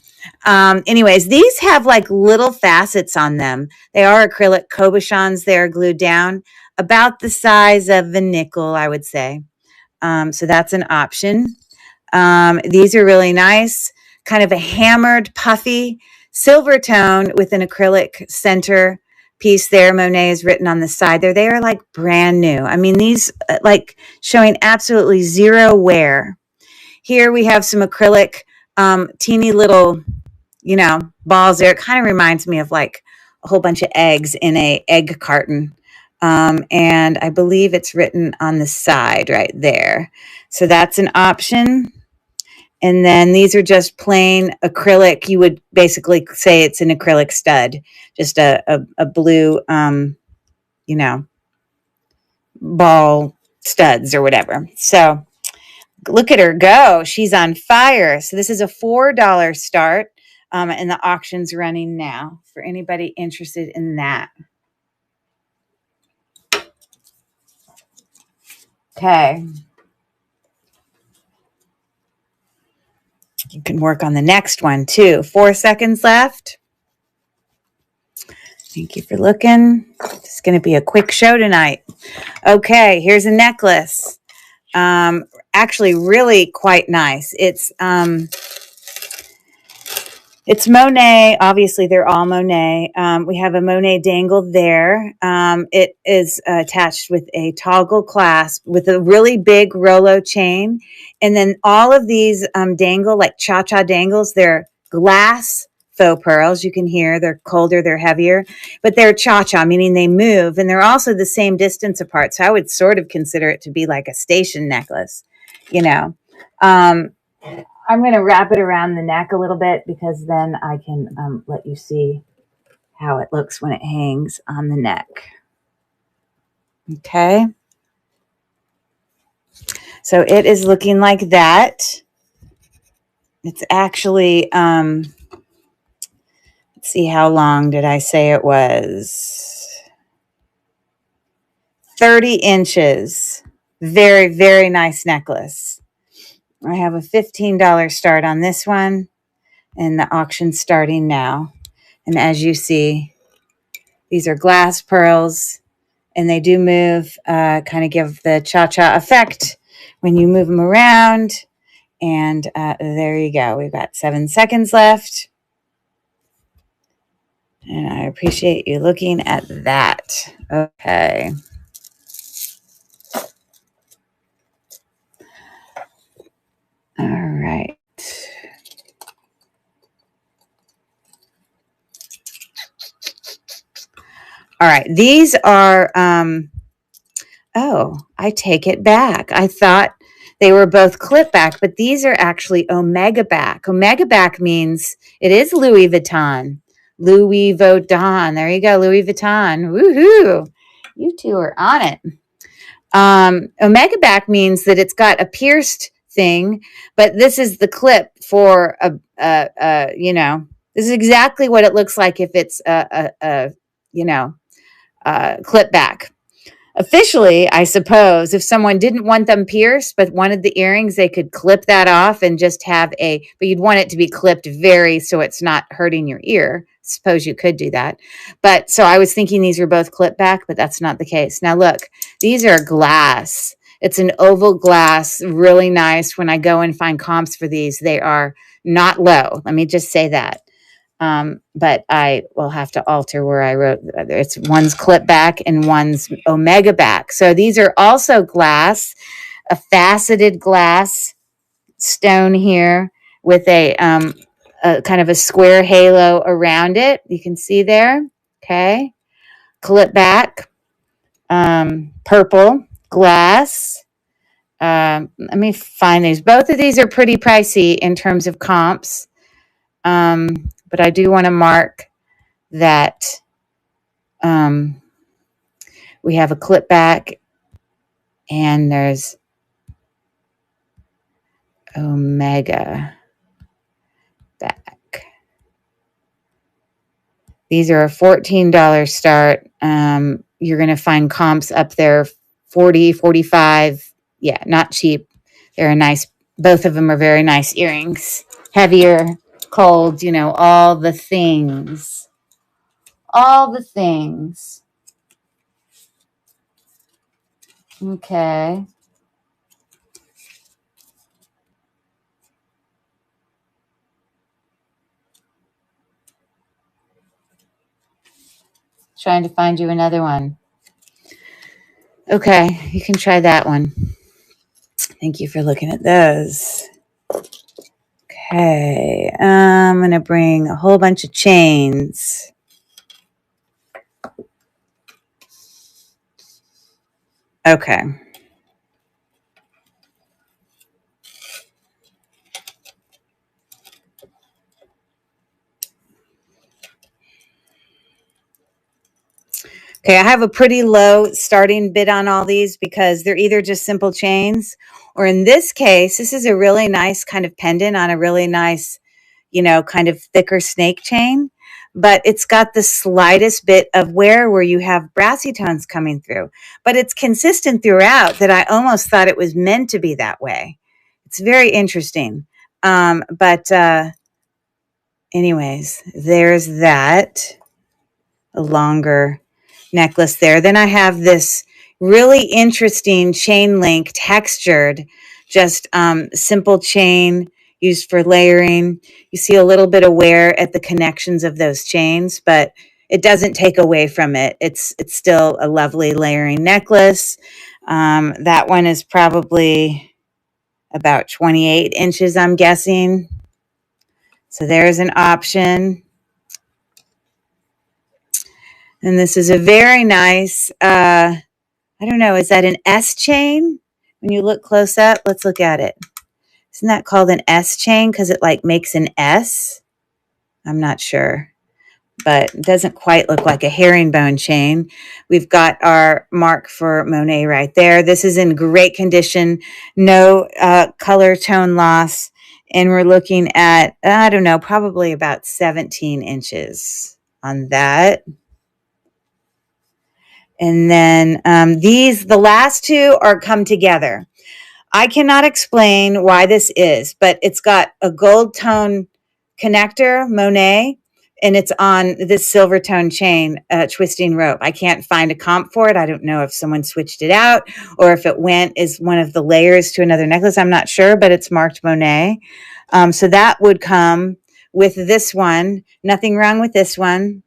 Anyways, these have like little facets on them. They are acrylic cabochons. They are glued down about the size of a nickel, I would say. So that's an option. These are really nice, kind of a hammered, puffy silver tone with an acrylic center piece there. Monet is written on the side there. They are like brand new. I mean, these like showing absolutely zero wear. Here we have some acrylic, teeny little, you know, balls there. It kind of reminds me of like a whole bunch of eggs in a egg carton. And I believe it's written on the side right there. So that's an option. And then these are just plain acrylic. You would basically say it's an acrylic stud, just a blue, you know, ball studs or whatever. So look at her go. She's on fire. So this is a $4 start. And the auction's running now for anybody interested in that. Okay. You can work on the next one too. 4 seconds left. Thank you for looking. It's going to be a quick show tonight. Okay, here's a necklace. Actually, really quite nice. It's Monet. Obviously, they're all Monet. We have a Monet dangle there. It is attached with a toggle clasp with a really big Rolo chain. And then all of these dangle, like cha-cha dangles, they're glass faux pearls. You can hear they're colder, they're heavier, but they're cha-cha, meaning they move, and they're also the same distance apart. So I would sort of consider it to be like a station necklace, you know. I'm going to wrap it around the neck a little bit because then I can let you see how it looks when it hangs on the neck. Okay. So it is looking like that. It's actually, let's see, how long did I say it was? 30 inches. Very, very nice necklace. I have a $15 start on this one, and the auction's starting now. And as you see, these are glass pearls, and they do move, kind of give the cha-cha effect when you move them around. And there you go. We've got 7 seconds left. And I appreciate you looking at that. Okay. All right. All right. These are, oh, I take it back. I thought they were both clip back, but these are actually Omega back. Omega back means it is Louis Vuitton. Louis Vuitton. There you go, Louis Vuitton. Woohoo! You two are on it. Omega back means that it's got a pierced thing, but this is the clip for you know, this is exactly what it looks like if it's you know, clip back. Officially, I suppose, if someone didn't want them pierced but wanted the earrings, they could clip that off and just have but you'd want it to be clipped so it's not hurting your ear. Suppose you could do that. But so I was thinking these were both clip back, but that's not the case. Now look, these are glass. It's an oval glass, really nice. When I go and find comps for these, they are not low. Let me just say that. But I will have to alter where I wrote it's one's clip back and one's Omega back. So these are also glass, a faceted glass stone here with a kind of a square halo around it. You can see there. Okay. Clip back, purple glass. Let me find these. Both of these are pretty pricey in terms of comps. But I do want to mark that we have a clip back and there's Omega back. These are a $14 start. You're going to find comps up there, 40, 45. Yeah, not cheap. They're a nice, both of them are very nice earrings. Heavier, cold, you know, all the things. All the things. Okay. Trying to find you another one. Okay, you can try that one. Thank you for looking at those. Okay, I'm going to bring a whole bunch of chains. Okay. Okay, I have a pretty low starting bid on all these because they're either just simple chains, or in this case, this is a really nice kind of pendant on a really nice, you know, kind of thicker snake chain, but it's got the slightest bit of wear where you have brassy tones coming through, but it's consistent throughout that I almost thought it was meant to be that way. It's very interesting. But anyways, there's that, a longer necklace there. Then I have this really interesting chain link textured, just simple chain used for layering. You see a little bit of wear at the connections of those chains, but it doesn't take away from it. It's still a lovely layering necklace. That one is probably about 28 inches, I'm guessing. So there's an option. And this is a very nice, I don't know, is that an S chain? When you look close up, let's look at it. Isn't that called an S chain because it like makes an S? I'm not sure, but it doesn't quite look like a herringbone chain. We've got our mark for Monet right there. This is in great condition, no color tone loss. And we're looking at, I don't know, probably about 17 inches on that. And then the last two are come together. I cannot explain why this is, but it's got a gold tone connector, Monet, and it's on this silver tone chain, twisting rope. I can't find a comp for it. I don't know if someone switched it out or if it went as one of the layers to another necklace. I'm not sure, but it's marked Monet. So that would come with this one. Nothing wrong with this one.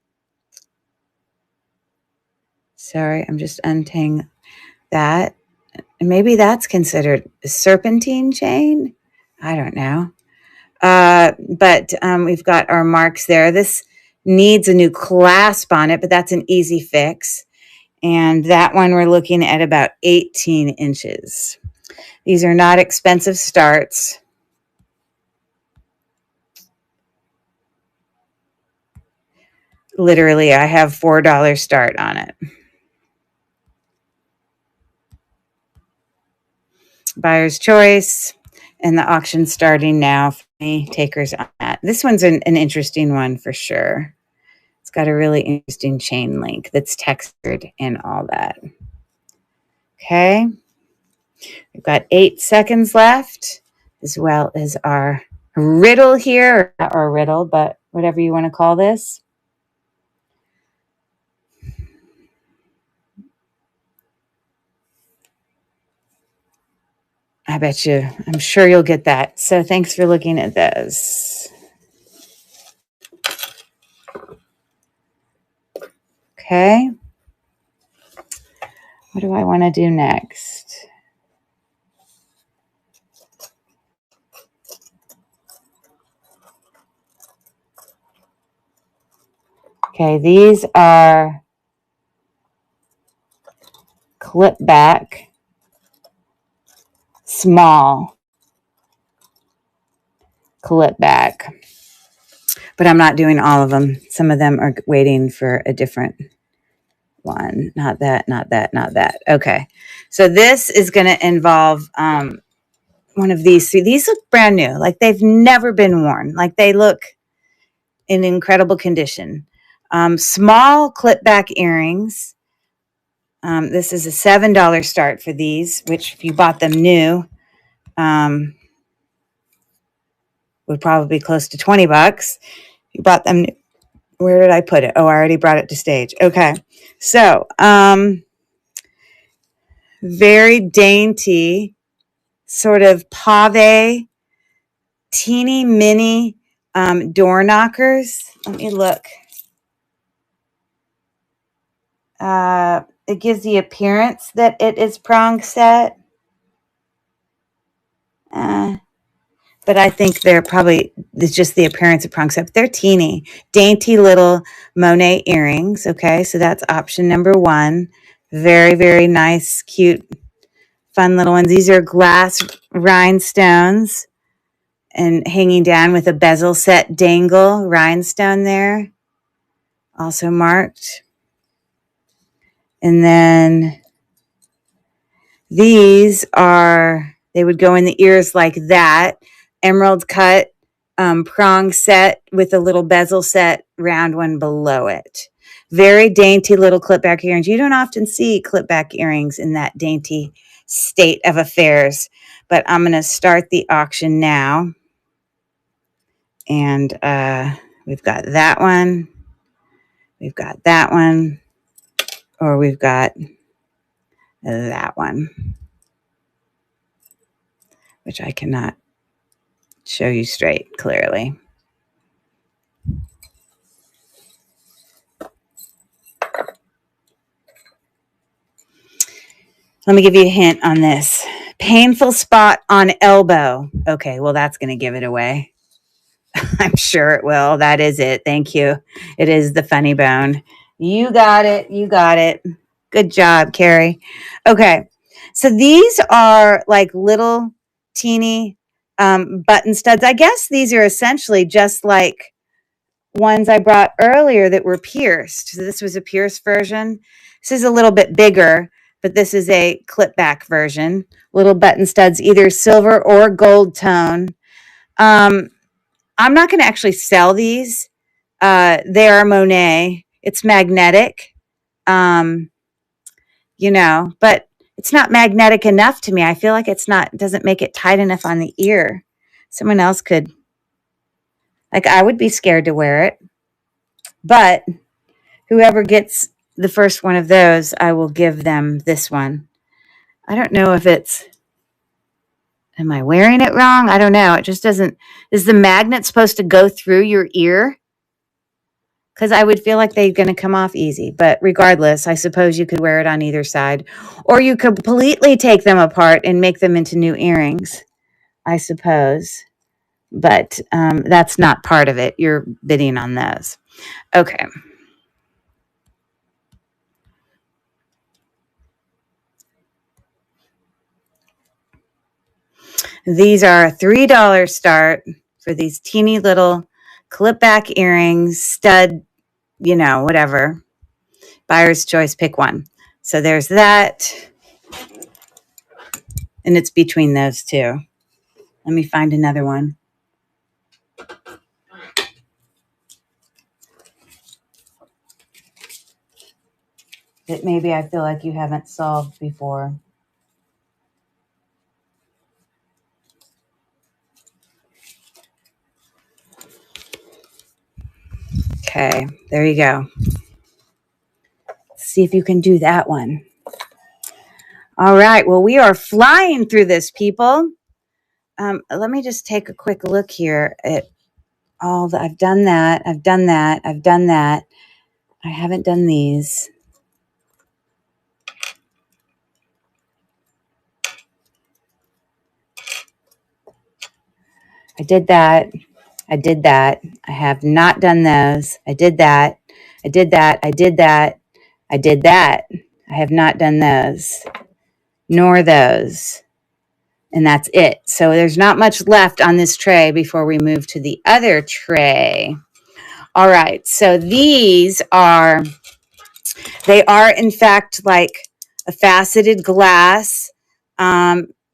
Sorry, I'm just untangling that. And maybe that's considered a serpentine chain. I don't know. But we've got our marks there. This needs a new clasp on it, but that's an easy fix. And that one we're looking at about 18 inches. These are not expensive starts. Literally, I have $4 start on it. Buyer's choice. And the auction starting now for me. Takers on that. This one's an interesting one for sure. It's got a really interesting chain link that's textured and all that. Okay. We've got 8 seconds left, as well as our riddle here, or not our riddle, but whatever you want to call this. I bet you, I'm sure you'll get that. So thanks for looking at those. Okay. What do I want to do next? Okay, these are clip back, small clip back. But I'm not doing all of them. Some of them are waiting for a different one. Not that, not that, not that. Okay. So this is going to involve one of these. See, these look brand new. Like they've never been worn. Like they look in incredible condition. Small clip back earrings. This is a $7 start for these, which if you bought them new, would probably be close to 20 bucks. You bought them new. Where did I put it? Oh, I already brought it to stage. Okay. So, very dainty, sort of pave, teeny mini door knockers. Let me look. It gives the appearance that it is prong set. But I think they're probably, it's just the appearance of prong set. But they're teeny, dainty little Monet earrings. Okay, so that's option number 1. Very, very nice, cute, fun little ones. These are glass rhinestones and hanging down with a bezel set dangle rhinestone there. Also marked. And then these are, they would go in the ears like that. Emerald cut, prong set with a little bezel set round one below it. Very dainty little clip back earrings. You don't often see clip back earrings in that dainty state of affairs. But I'm going to start the auction now. And we've got that one. We've got that one. Or we've got that one, which I cannot show you straight clearly. Let me give you a hint on this. Painful spot on elbow. Okay, well, that's going to give it away. I'm sure it will. That is it. Thank you. It is the funny bone. You got it. You got it. Good job, Carrie. Okay. So these are like little teeny button studs. I guess these are essentially just like ones I brought earlier that were pierced. So this was a pierced version. This is a little bit bigger, but this is a clip back version. Little button studs, either silver or gold tone. I'm not going to actually sell these. They are Monet. It's magnetic, um, but it's not magnetic enough to me. I feel like doesn't make it tight enough on the ear. Someone else could, like, I would be scared to wear it. But whoever gets the first one of those, I will give them this one. I don't know if am I wearing it wrong? I don't know. It just doesn't, is the magnet supposed to go through your ear? Because I would feel like they're going to come off easy. But regardless, I suppose you could wear it on either side. Or you could completely take them apart and make them into new earrings, I suppose. But that's not part of it. You're bidding on those. Okay. These are a $3 start for these teeny little clip back earrings, stud, whatever. Buyer's choice, pick one. So there's that. And it's between those two. Let me find another one. That maybe I feel like you haven't solved before. Okay, there you go. See if you can do that one. All right, well, we are flying through this, people. Let me just take a quick look here at all the, I've done that. I've done that. I've done that. I haven't done these. I did that. I did that. I have not done those. I did that. I did that. I did that. I did that. I have not done those, nor those. And that's it. So there's not much left on this tray before we move to the other tray. All right. So they are in fact like a faceted glass.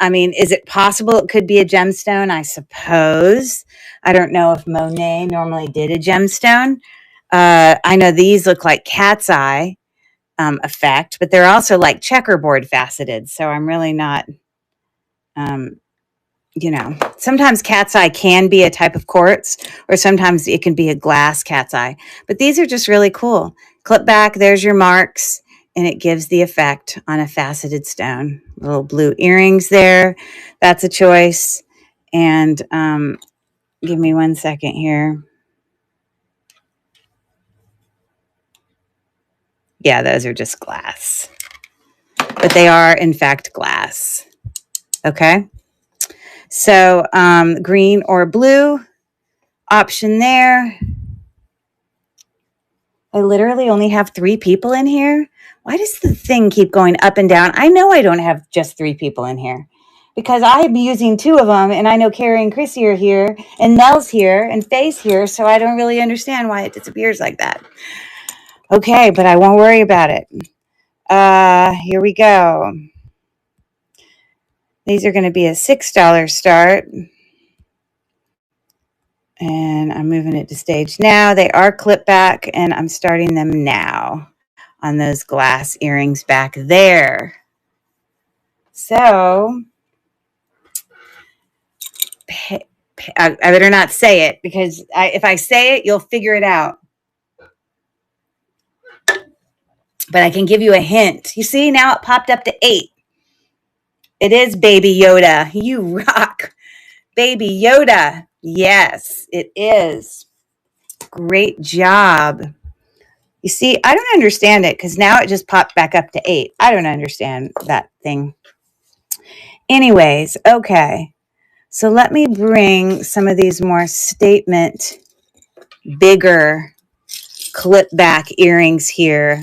I mean, is it possible it could be a gemstone? I suppose. I don't know if Monet normally did a gemstone. I know these look like cat's eye effect, but they're also like checkerboard faceted. So I'm really not, sometimes cat's eye can be a type of quartz, or sometimes it can be a glass cat's eye. But these are just really cool. Clip back, there's your marks, and it gives the effect on a faceted stone. Little blue earrings there. That's a choice. And give me 1 second here. Yeah, those are just glass. But they are, in fact, glass. Okay. So green or blue option there. I literally only have 3 people in here. Why does the thing keep going up and down? I know I don't have just 3 people in here because I'm using 2 of them, and I know Carrie and Chrissy are here, and Nell's here, and Faye's here, so I don't really understand why it disappears like that. Okay, but I won't worry about it. Here we go. These are going to be a $6 start. And I'm moving it to stage now. They are clip back, and I'm starting them now on those glass earrings back there. So I better not say it, because if I say it, you'll figure it out. But I can give you a hint. You see, now it popped up to 8. It is Baby Yoda. You rock. Baby Yoda. Yes, it is. Great job. You see, I don't understand it, because now it just popped back up to 8. I don't understand that thing. Anyways, okay. So let me bring some of these more statement, bigger clip back earrings here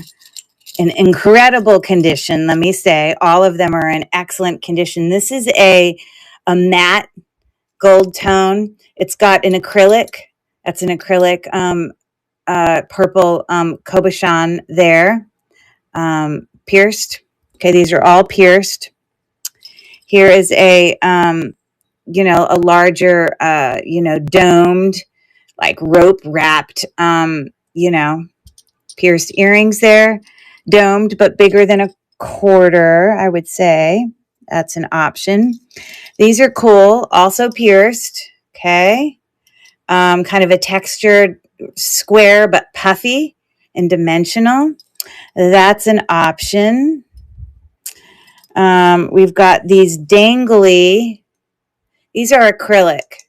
in incredible condition. Let me say, all of them are in excellent condition. This is a matte gold tone. It's got an acrylic. That's an acrylic purple cabochon there, pierced. Okay, these are all pierced. Here is a a larger domed, like rope wrapped pierced earrings there, domed but bigger than a quarter, I would say. That's an option. These are cool, also pierced. Okay, kind of a textured square but puffy and dimensional. That's an option. We've got these dangly. These are acrylic,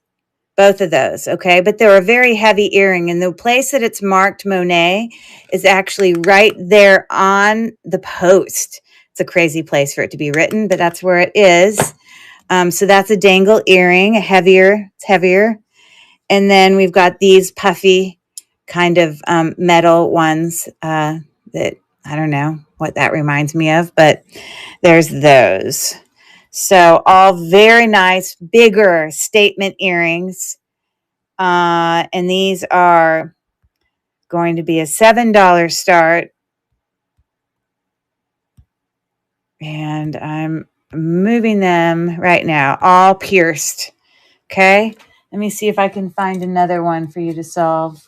both of those, okay? But they're a very heavy earring, and the place that it's marked MONET is actually right there on the post. It's a crazy place for it to be written, but that's where it is. So that's a dangle earring, it's heavier. And then we've got these puffy kind of metal ones that I don't know what that reminds me of, but there's those. So all very nice, bigger statement earrings. And these are going to be a $7 start. And I'm moving them right now, all pierced. Okay. Let me see if I can find another one for you to solve.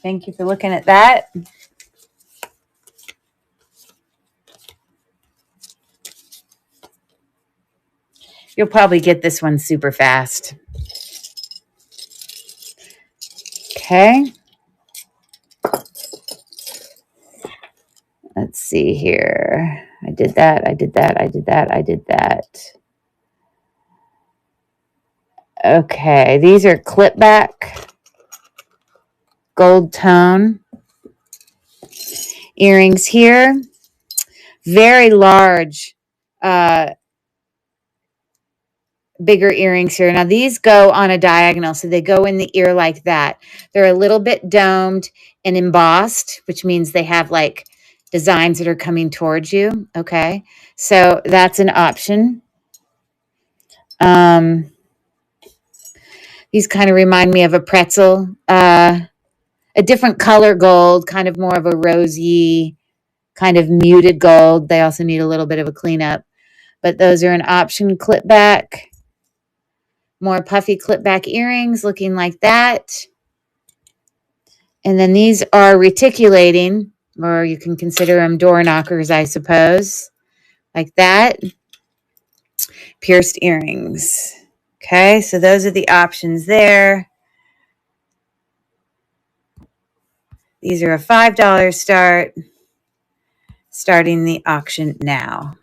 Thank you for looking at that. You'll probably get this one super fast. Okay. Let's see here. I did that. Okay. These are clip back gold tone earrings here. Very large, bigger earrings here. Now these go on a diagonal, so they go in the ear like that. They're a little bit domed and embossed, which means they have like designs that are coming towards you. Okay, so that's an option. These kind of remind me of a pretzel, a different color gold, kind of more of a rosy, kind of muted gold. They also need a little bit of a cleanup, but those are an option. Clip back. More puffy clip back earrings looking like that. And then these are reticulating, or you can consider them door knockers, I suppose. Like that. Pierced earrings. Okay, so those are the options there. These are a $5 start. Starting the auction now.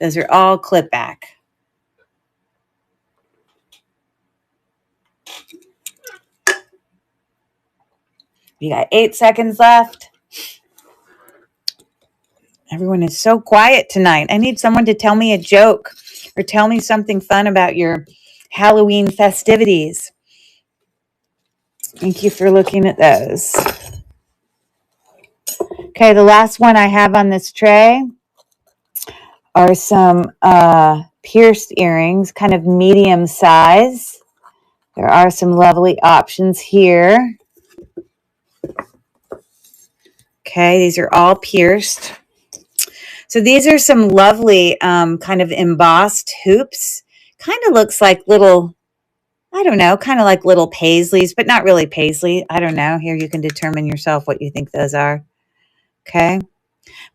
Those are all clip back. We got 8 seconds left. Everyone is so quiet tonight. I need someone to tell me a joke or tell me something fun about your Halloween festivities. Thank you for looking at those. Okay, the last one I have on this tray are some pierced earrings, kind of medium size. There are some lovely options here. Okay, these are all pierced. So these are some lovely kind of embossed hoops. Kind of looks like little, I don't know, kind of like little paisleys, but not really paisley. I don't know. Here you can determine yourself what you think those are. Okay.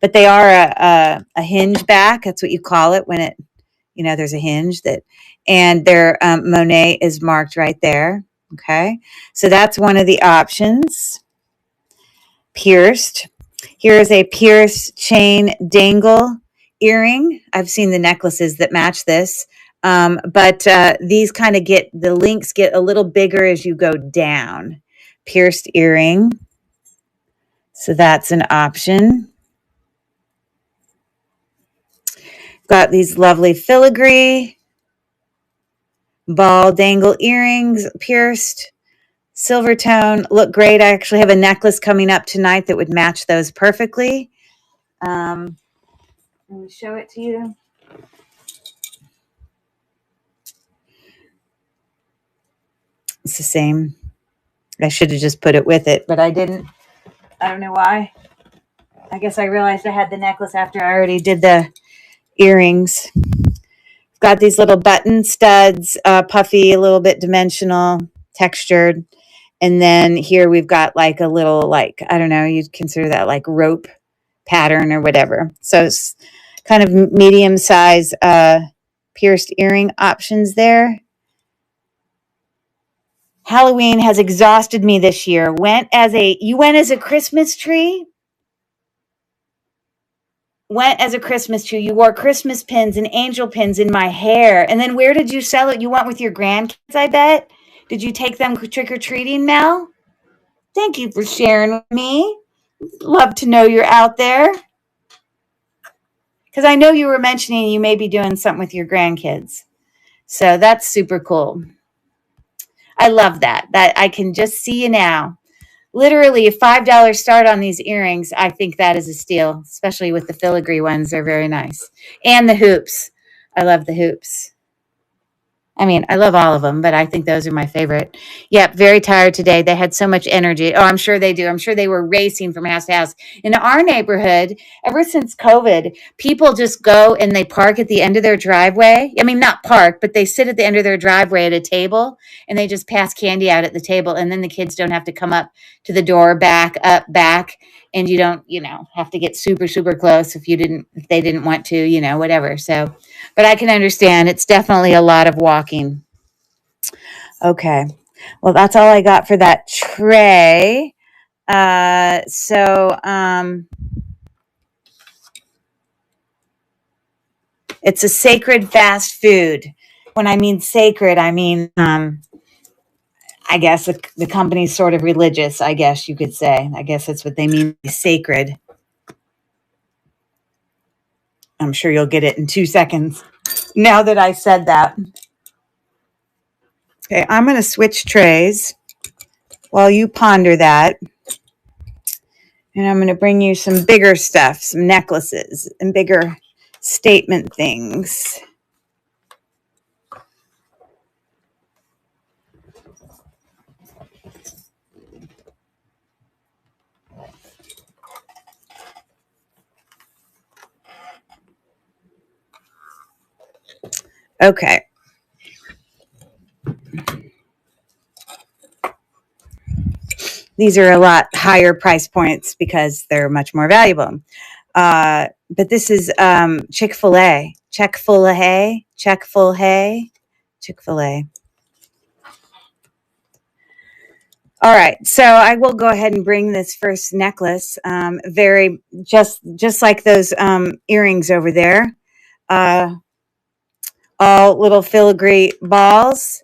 But they are a hinge back. That's what you call it when it, there's a hinge that, and their MONET is marked right there. Okay. So that's one of the options. Pierced. Here is a pierced chain dangle earring. I've seen the necklaces that match this. But these kind of the links get a little bigger as you go down. Pierced earring. So that's an option. Got these lovely filigree ball dangle earrings, pierced, silver tone, look great. I actually have a necklace coming up tonight that would match those perfectly. Let me show it to you. It's the same. I should have just put it with it, but I didn't. I don't know why. I guess I realized I had the necklace after I already did the earrings. Got these little button studs, puffy, a little bit dimensional, textured. And then here we've got like a little, like, I don't know, you'd consider that like rope pattern or whatever. So it's kind of medium size pierced earring options there. Halloween has exhausted me this year. You went as a Christmas tree? Went as a Christmas tree. You wore Christmas pins and angel pins in my hair. And then where did you sell it? You went with your grandkids, I bet. Did you take them trick-or-treating, Mel? Thank you for sharing with me. Love to know you're out there. Because I know you were mentioning you may be doing something with your grandkids. So that's super cool. I love that. That I can just see you now. Literally a $5 start on these earrings. I think that is a steal, especially with the filigree ones. They're very nice. And the hoops. I love the hoops. I mean, I love all of them, but I think those are my favorite. Yep, very tired today. They had so much energy. Oh, I'm sure they do. I'm sure they were racing from house to house. In our neighborhood, ever since COVID, people just go and they park at the end of their driveway. I mean, not park, but they sit at the end of their driveway at a table and they just pass candy out at the table. And then the kids don't have to come up to the door, back. And you don't, have to get super, super close if they didn't want to, whatever. So, but I can understand it's definitely a lot of walking. Okay. Well, that's all I got for that tray. It's a sacred fast food. When I mean sacred, I mean, I guess the company's sort of religious, I guess you could say. I guess that's what they mean by sacred. I'm sure you'll get it in 2 seconds now that I said that. Okay, I'm going to switch trays while you ponder that. And I'm going to bring you some bigger stuff, some necklaces and bigger statement things. Okay. These are a lot higher price points because they're much more valuable. But this is Chick-fil-A. Chick-fil-A. Chick-fil-A. Chick-fil-A. All right, so I will go ahead and bring this first necklace. Very just like those earrings over there. All little filigree balls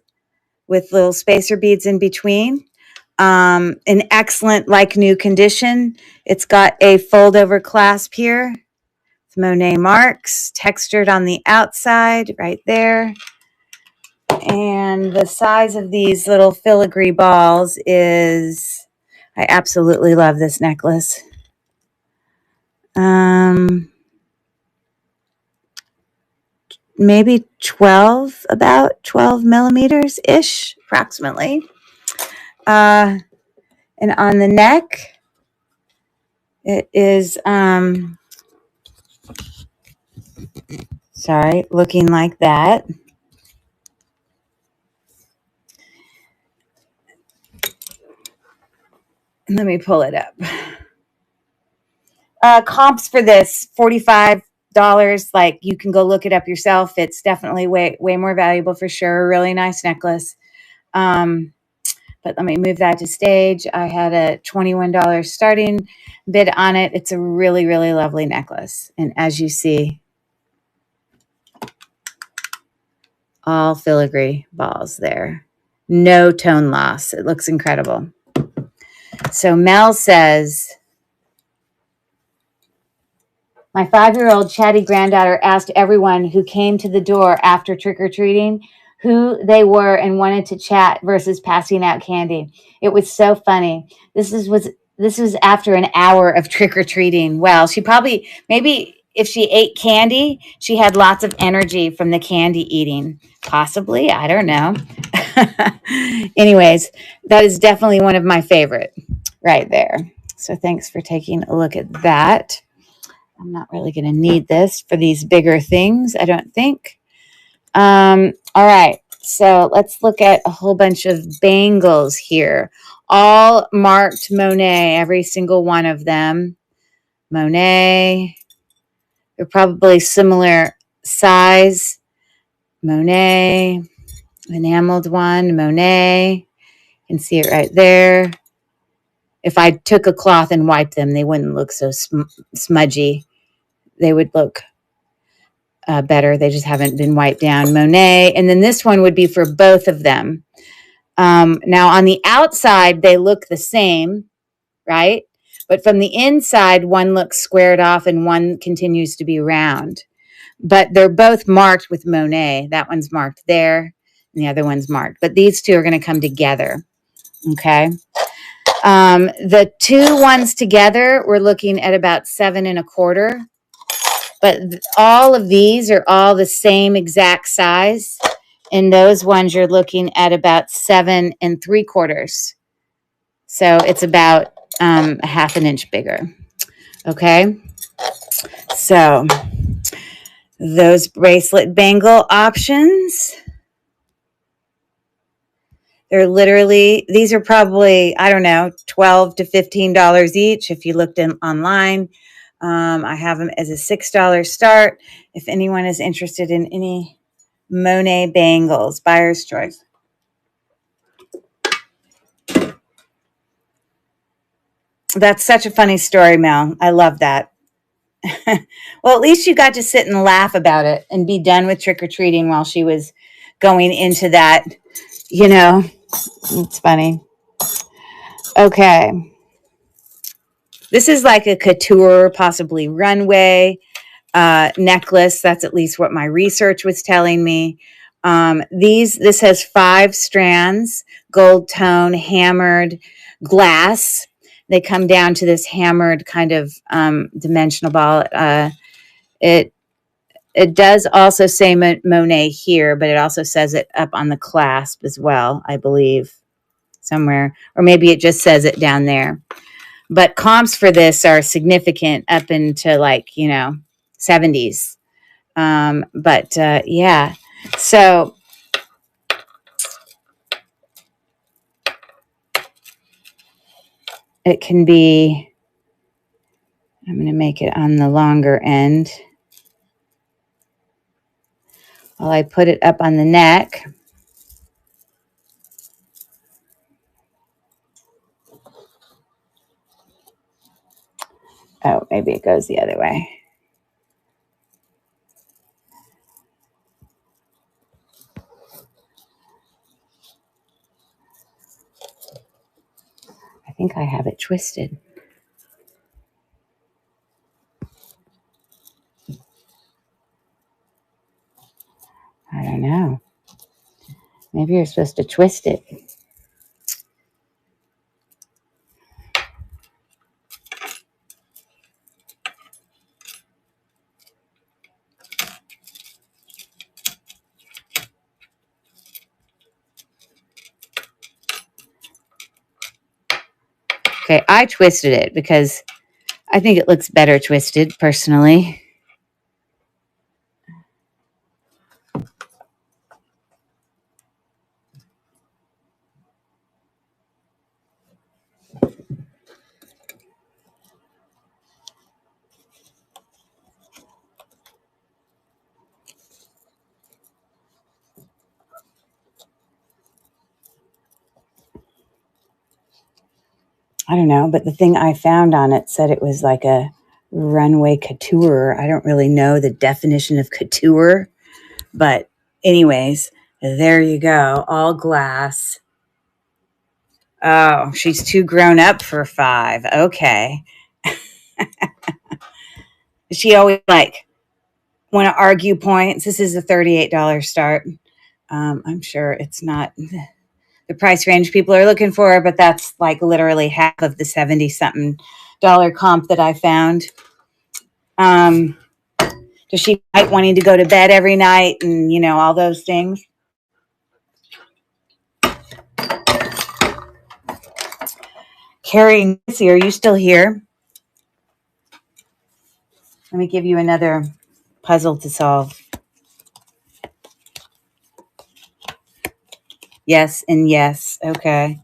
with little spacer beads in between. In excellent, like new condition. It's got a fold over clasp here. With MONET marks, textured on the outside right there. And the size of these little filigree balls is, I absolutely love this necklace. Maybe about 12 millimeters ish, approximately. And on the neck, it is, looking like that. Let me pull it up. Comps for this, $45. Like, you can go look it up yourself. It's definitely way more valuable for sure. Really nice necklace. But let me move that to stage. I had a $21 starting bid on it. It's a really, really lovely necklace. And as you see, all filigree balls there. No tone loss. It looks incredible. So Mel says, My 5-year-old chatty granddaughter asked everyone who came to the door after trick-or-treating who they were and wanted to chat versus passing out candy. It was so funny. This was after an hour of trick-or-treating. Well, she probably, maybe if she ate candy, she had lots of energy from the candy eating. Possibly, I don't know. Anyways, that is definitely one of my favorite right there. So thanks for taking a look at that. I'm not really going to need this for these bigger things, I don't think. All right, so let's look at a whole bunch of bangles here. All marked Monet, every single one of them. Monet. They're probably similar size. Monet. Enameled one, Monet. You can see it right there. If I took a cloth and wiped them, they wouldn't look so smudgy. They would look better. They just haven't been wiped down. Monet. And then this one would be for both of them. Now, on the outside, they look the same, right? But from the inside, one looks squared off and one continues to be round. But they're both marked with Monet. That one's marked there, and the other one's marked. But these two are going to come together, okay? The two ones together, we're looking at about 7 1/4. But all of these are all the same exact size. And those ones you're looking at about 7 3/4. So it's about a 1/2 inch bigger. Okay. So those bracelet bangle options. They're literally, these are probably, I don't know, $12 to $15 each if you looked online. I have them as a $6 start. If anyone is interested in any Monet bangles, buyer's choice. That's such a funny story, Mel. I love that. Well, at least you got to sit and laugh about it and be done with trick-or-treating while she was going into that, you know. It's funny. Okay. This is like a couture, possibly runway necklace. That's at least what my research was telling me. This has 5 strands, gold tone, hammered glass. They come down to this hammered kind of dimensional ball. It does also say Monet here, but it also says it up on the clasp as well, I believe, somewhere. Or maybe it just says it down there. But comps for this are significant up into like, you know, 70s. Yeah. So it can be, I'm going to make it on the longer end. While I put it up on the neck. Oh, maybe it goes the other way. I think I have it twisted. I don't know. Maybe you're supposed to twist it. Okay, I twisted it because I think it looks better twisted, personally. I don't know, but the thing I found on it said it was like a runway couture. I don't really know the definition of couture, but anyways, there you go. All glass. Oh, she's too grown up for 5. Okay. She always like want to argue points. This is a $38 start. I'm sure it's not the price range people are looking for, but that's like literally half of the 70 something dollar comp that I found. Does she like wanting to go to bed every night and, you know, all those things? Carrie and Missy, are you still here? Let me give you another puzzle to solve. Yes and yes. Okay.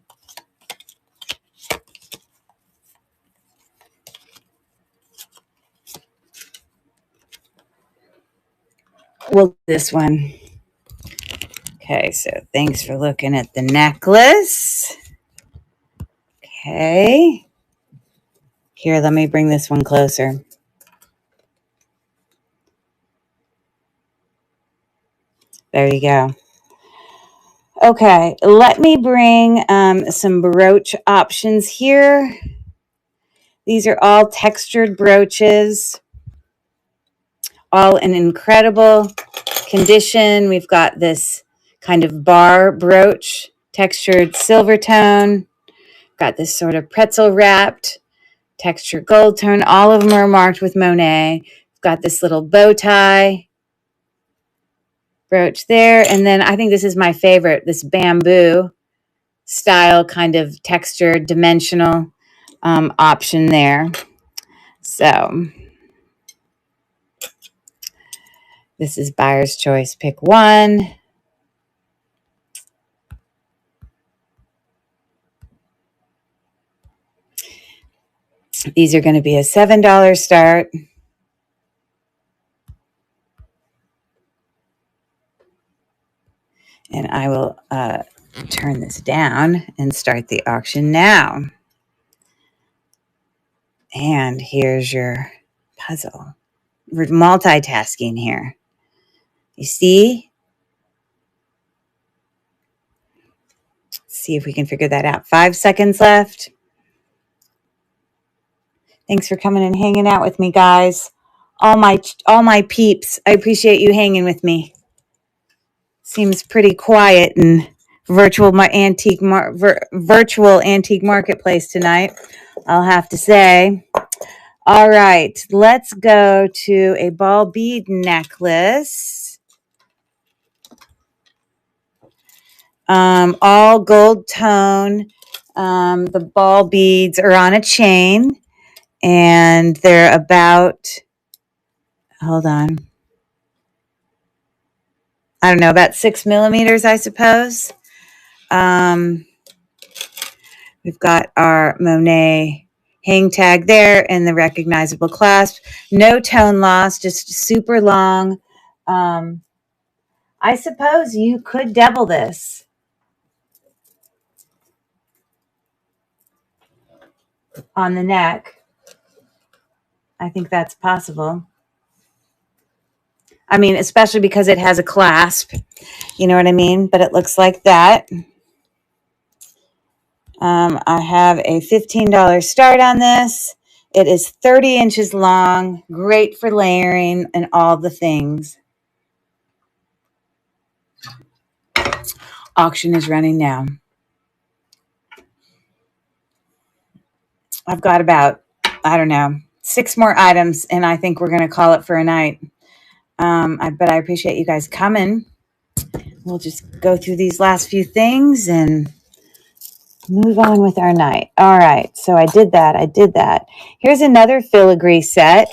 We'll do this one. Okay, so thanks for looking at the necklace. Okay. Here, let me bring this one closer. There you go. Okay, let me bring some brooch options here. These are all textured brooches, all in incredible condition. We've got this kind of bar brooch, textured silver tone. Got this sort of pretzel wrapped, textured gold tone. All of them are marked with Monet. We've got this little bow tie brooch there. And then I think this is my favorite, this bamboo style kind of textured dimensional option there. So this is buyer's choice. Pick one. These are going to be a $7 start. And I will turn this down and start the auction now. And here's your puzzle. We're multitasking here. You see? Let's see if we can figure that out. 5 seconds left. Thanks for coming and hanging out with me, guys. All my peeps. I appreciate you hanging with me. Seems pretty quiet in virtual antique marketplace tonight, I'll have to say. All right, let's go to a ball bead necklace. All gold tone. The ball beads are on a chain, and they're about, hold on, I don't know, about 6 millimeters, I suppose. We've got our Monet hang tag there and the recognizable clasp. No tone loss, just super long. I suppose you could double this. On the neck. I think that's possible. I mean, especially because it has a clasp. You know what I mean? But it looks like that. I have a $15 start on this. It is 30 inches long, great for layering and all the things. Auction is running now. I've got about, I don't know, 6 more items, and I think we're going to call it for a night. But I appreciate you guys coming. We'll just go through these last few things and move on with our night. All right, so I did that. Here's another filigree set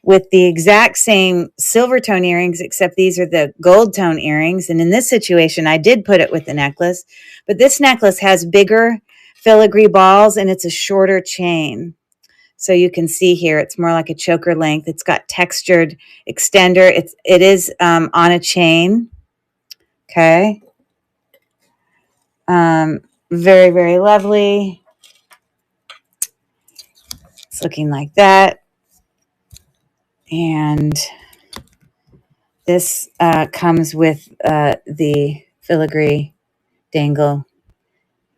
with the exact same silver tone earrings, except these are the gold tone earrings. And in this situation, I did put it with the necklace, but this necklace has bigger filigree balls and it's a shorter chain. So you can see here, it's more like a choker length. It's got textured extender. It is on a chain. Okay. Very, very lovely. It's looking like that. And this comes with the filigree dangle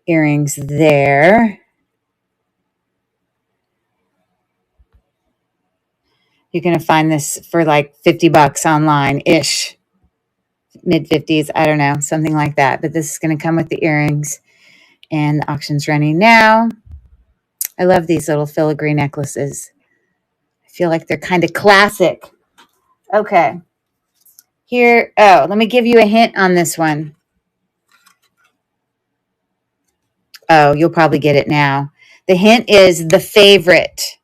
earrings there. You're going to find this for like $50 online-ish, mid-50s. I don't know, something like that. But this is going to come with the earrings, and the auction's running now. I love these little filigree necklaces. I feel like they're kind of classic. Okay. Here, oh, let me give you a hint on this one. Oh, you'll probably get it now. The hint is the favorite.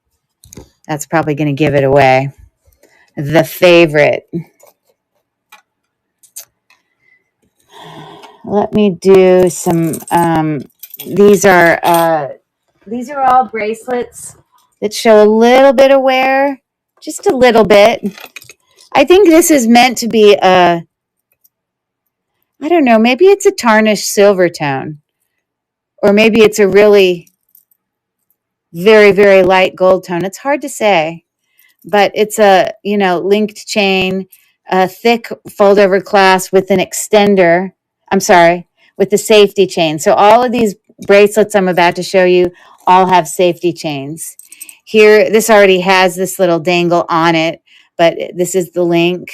That's probably going to give it away. The favorite. Let me do some, these are all bracelets that show a little bit of wear, just a little bit. I think this is meant to be I don't know, maybe it's a tarnished silver tone, or maybe it's a really very, very light gold tone. It's hard to say, but it's a, linked chain, a thick fold over clasp with an extender. I'm sorry, with the safety chain. So all of these bracelets I'm about to show you all have safety chains. Here, this already has this little dangle on it, but this is the link,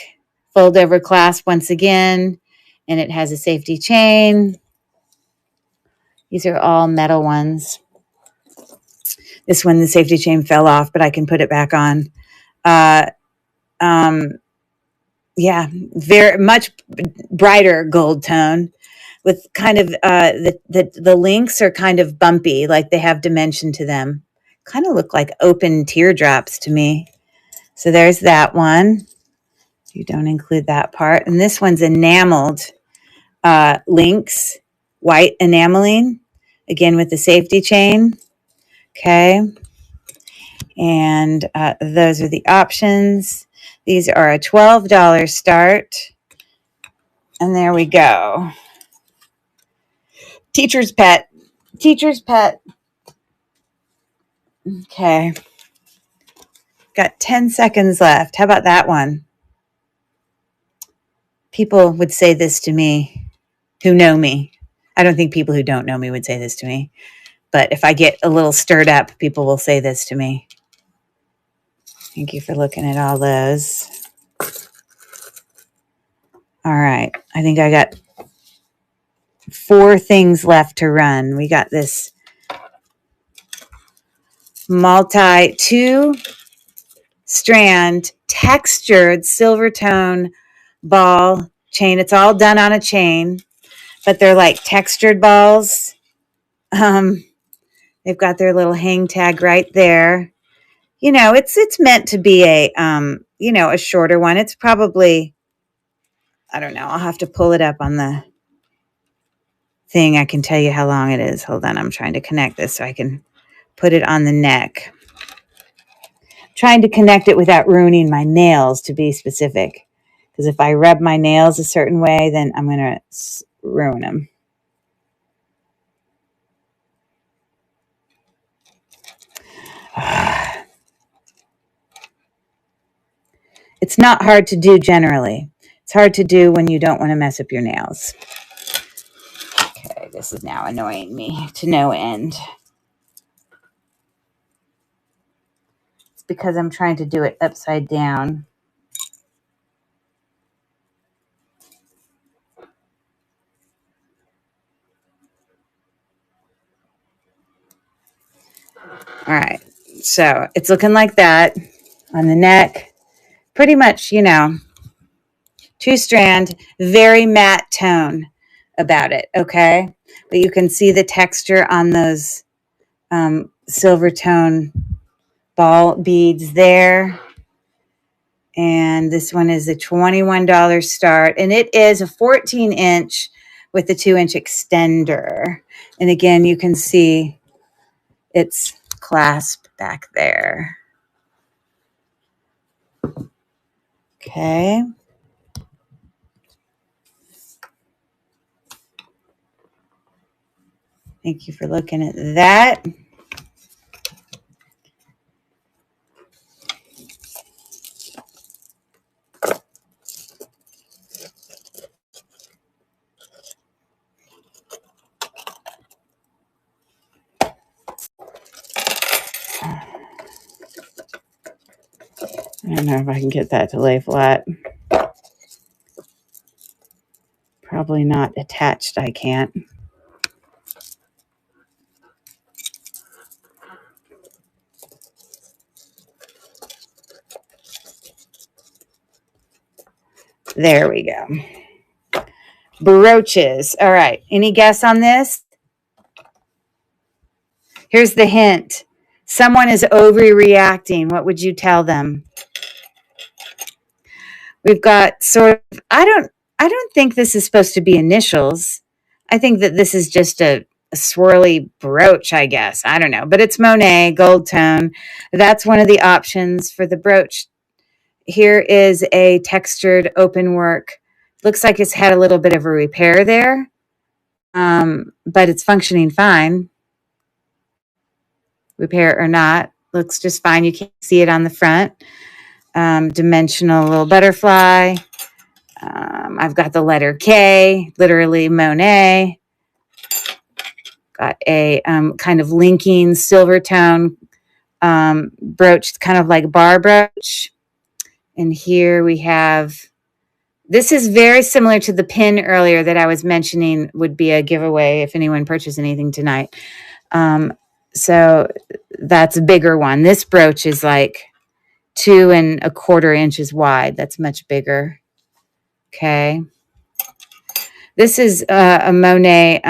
fold over clasp once again, and it has a safety chain. These are all metal ones. This one, the safety chain fell off, but I can put it back on. Yeah, very much brighter gold tone with kind of the links are kind of bumpy, like they have dimension to them. Kind of look like open teardrops to me. So there's that one. You don't include that part. And this one's enameled links, white enameling, again with the safety chain. Okay. And those are the options. These are a $12 start. And there we go. Teacher's pet. Teacher's pet. Okay. Got 10 seconds left. How about that one? People would say this to me who know me. I don't think people who don't know me would say this to me. But if I get a little stirred up, people will say this to me. Thank you for looking at all those. All right. I think I got 4 things left to run. We got this multi 2-strand textured silver tone ball chain. It's all done on a chain, but they're like textured balls. They've got their little hang tag right there. It's meant to be a shorter one. It's probably, I don't know. I'll have to pull it up on the thing. I can tell you how long it is. Hold on. I'm trying to connect this so I can put it on the neck. Trying to connect it without ruining my nails, to be specific. Because if I rub my nails a certain way, then I'm going to ruin them. It's not hard to do generally. It's hard to do when you don't want to mess up your nails. Okay, this is now annoying me to no end. It's because I'm trying to do it upside down. All right, so it's looking like that on the neck. Pretty much, 2-strand, very matte tone about it, okay? But you can see the texture on those silver tone ball beads there. And this one is a $21 start. And it is a 14-inch with a 2-inch extender. And again, you can see its clasp back there. Okay. Thank you for looking at that. I don't know if I can get that to lay flat. Probably not attached. I can't. There we go. Brooches. All right. Any guess on this? Here's the hint. Someone is overreacting. What would you tell them? We've got sort of, I don't think this is supposed to be initials. I think that this is just a swirly brooch, I guess. I don't know. But it's Monet, gold tone. That's one of the options for the brooch. Here is a textured open work. Looks like it's had a little bit of a repair there, but it's functioning fine. Repair or not, looks just fine. You can't see it on the front. Dimensional little butterfly. I've got the letter K, literally Monet. Got a kind of linking silver tone brooch, kind of like bar brooch. And here we have, this is very similar to the pin earlier that I was mentioning would be a giveaway if anyone purchased anything tonight. So that's a bigger one. This brooch is like 2 1/4 inches wide. That's much bigger. Okay. This is a Monet,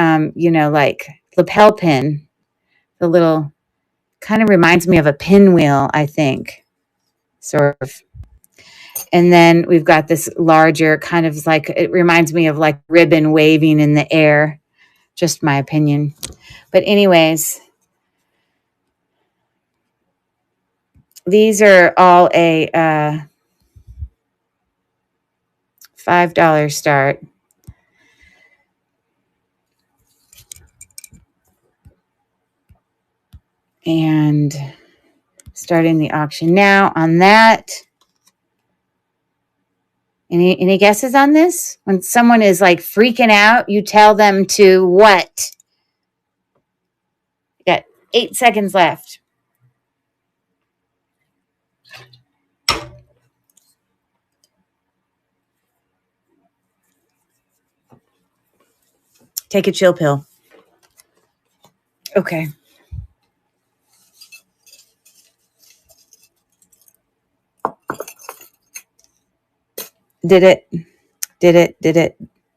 like lapel pin. The little, kind of reminds me of a pinwheel, I think, sort of. And then we've got this larger kind of like, it reminds me of like ribbon waving in the air. Just my opinion. But anyways, these are all a $5 start. And starting the auction now on that. Any guesses on this? When someone is like freaking out, you tell them to what? You got 8 seconds left. Take a chill pill. Okay. Did it?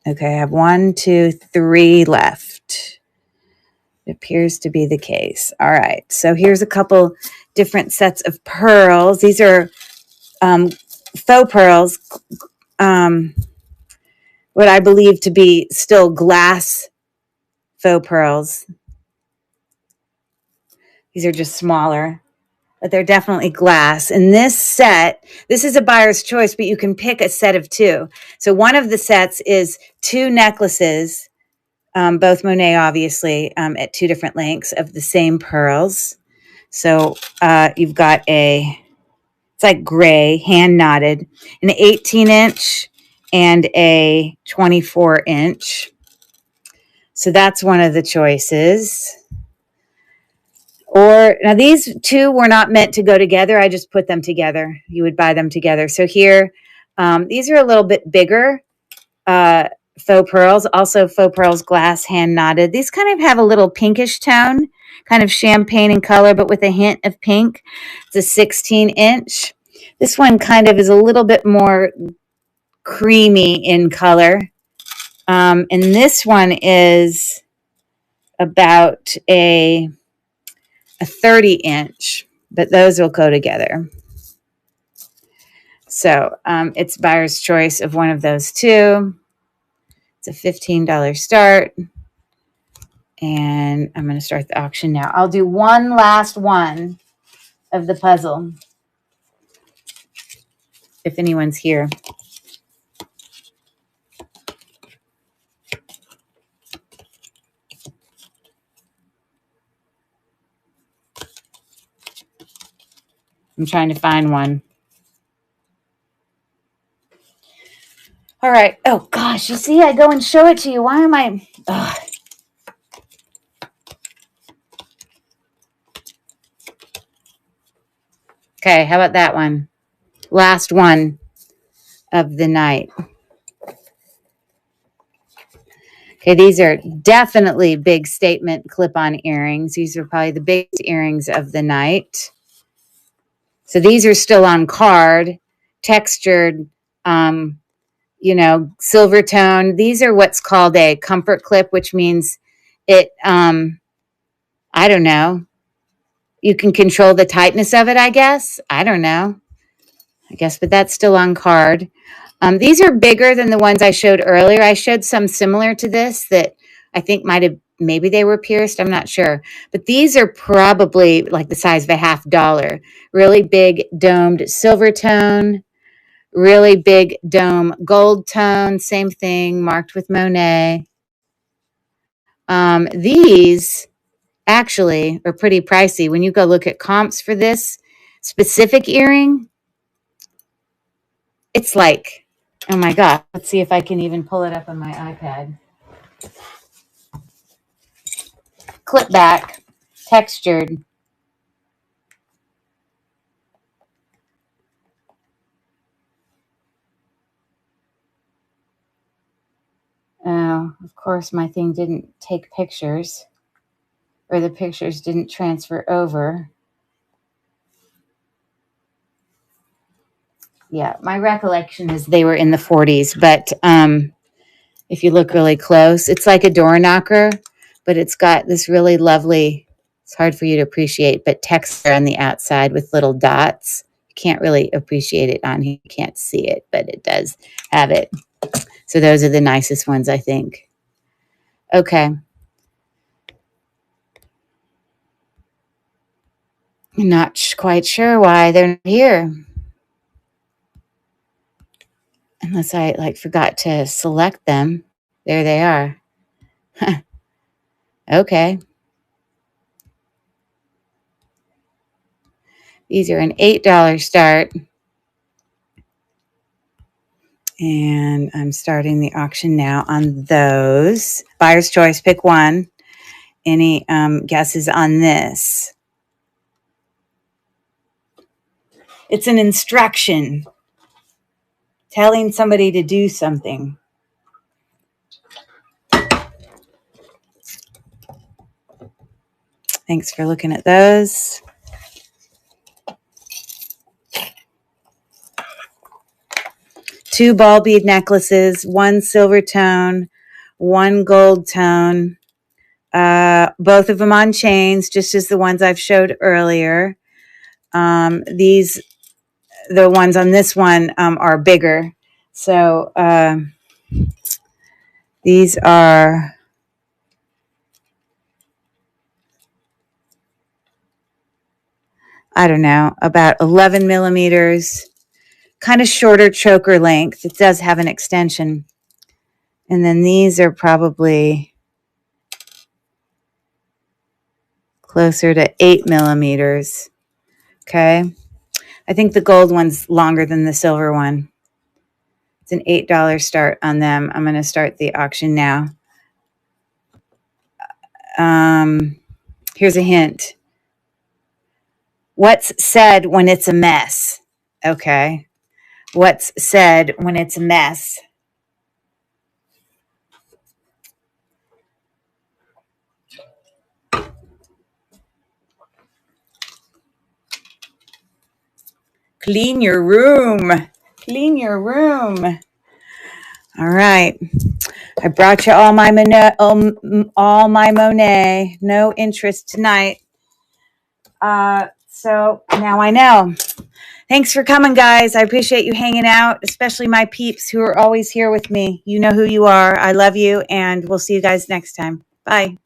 Okay, I have 1, 2, 3 left. It appears to be the case. All right, so here's a couple different sets of pearls. These are faux pearls, what I believe to be still glass faux pearls. These are just smaller, but they're definitely glass. In this set, this is a buyer's choice, but you can pick a set of 2. So one of the sets is 2 necklaces, both Monet, obviously, at 2 different lengths of the same pearls. So you've got it's like gray, hand knotted, an 18-inch and a 24-inch. So that's one of the choices. Or now these 2 were not meant to go together. I just put them together. You would buy them together. So here, these are a little bit bigger faux pearls. Also faux pearls, glass, hand knotted. These kind of have a little pinkish tone, kind of champagne in color, but with a hint of pink. It's a 16-inch. This one kind of is a little bit more creamy in color. And this one is about a 30-inch, but those will go together. So it's buyer's choice of one of those 2. It's a $15 start. And I'm going to start the auction now. I'll do one last one of the puzzle, if anyone's here. I'm trying to find one. All right. Oh, gosh. You see, I go and show it to you. Why am I... Ugh. Okay, how about that one? Last one of the night. Okay, these are definitely big statement clip-on earrings. These are probably the biggest earrings of the night. So these are still on card, textured, silver tone. These are what's called a comfort clip, which means it, I don't know. You can control the tightness of it, I guess. I don't know. But that's still on card. These are bigger than the ones I showed earlier. I showed some similar to this that I think maybe they were pierced. I'm not sure. But these are probably like the size of a $50. Really big domed silver tone, really big dome gold tone, same thing, marked with Monet. These actually are pretty pricey. When you go look at comps for this specific earring, it's like, oh my God. Let's see if I can even pull it up on my iPad. Clip back, textured. Oh, of course, my thing didn't take pictures, or the pictures didn't transfer over. Yeah, my recollection is they were in the 40s, but if you look really close, it's like a door knocker, but it's got this really lovely, it's hard for you to appreciate, but texture on the outside with little dots. You can't really appreciate it on here. You can't see it, but it does have it. So those are the nicest ones, I think. Okay. I'm not quite sure why they're not here. Unless I forgot to select them. There they are. Okay. These are an $8 start. And I'm starting the auction now on those. Buyer's choice, pick one. Any guesses on this? It's an instruction telling somebody to do something. Thanks for looking at those. Two ball bead necklaces, one silver tone, one gold tone. Both of them on chains, just as the ones I've showed earlier. The ones on this one are bigger. So these are, I don't know, about 11 millimeters, kind of shorter choker length. It does have an extension. And then these are probably closer to 8 millimeters. Okay. I think the gold one's longer than the silver one. It's an $8 start on them. I'm going to start the auction now. Here's a hint. What's said when it's a mess? Okay. What's said when it's a mess? Clean your room. Clean your room. All right. I brought you all my Monet. No interest tonight. So now I know. Thanks for coming, guys. I appreciate you hanging out, especially my peeps who are always here with me. You know who you are. I love you, and we'll see you guys next time. Bye.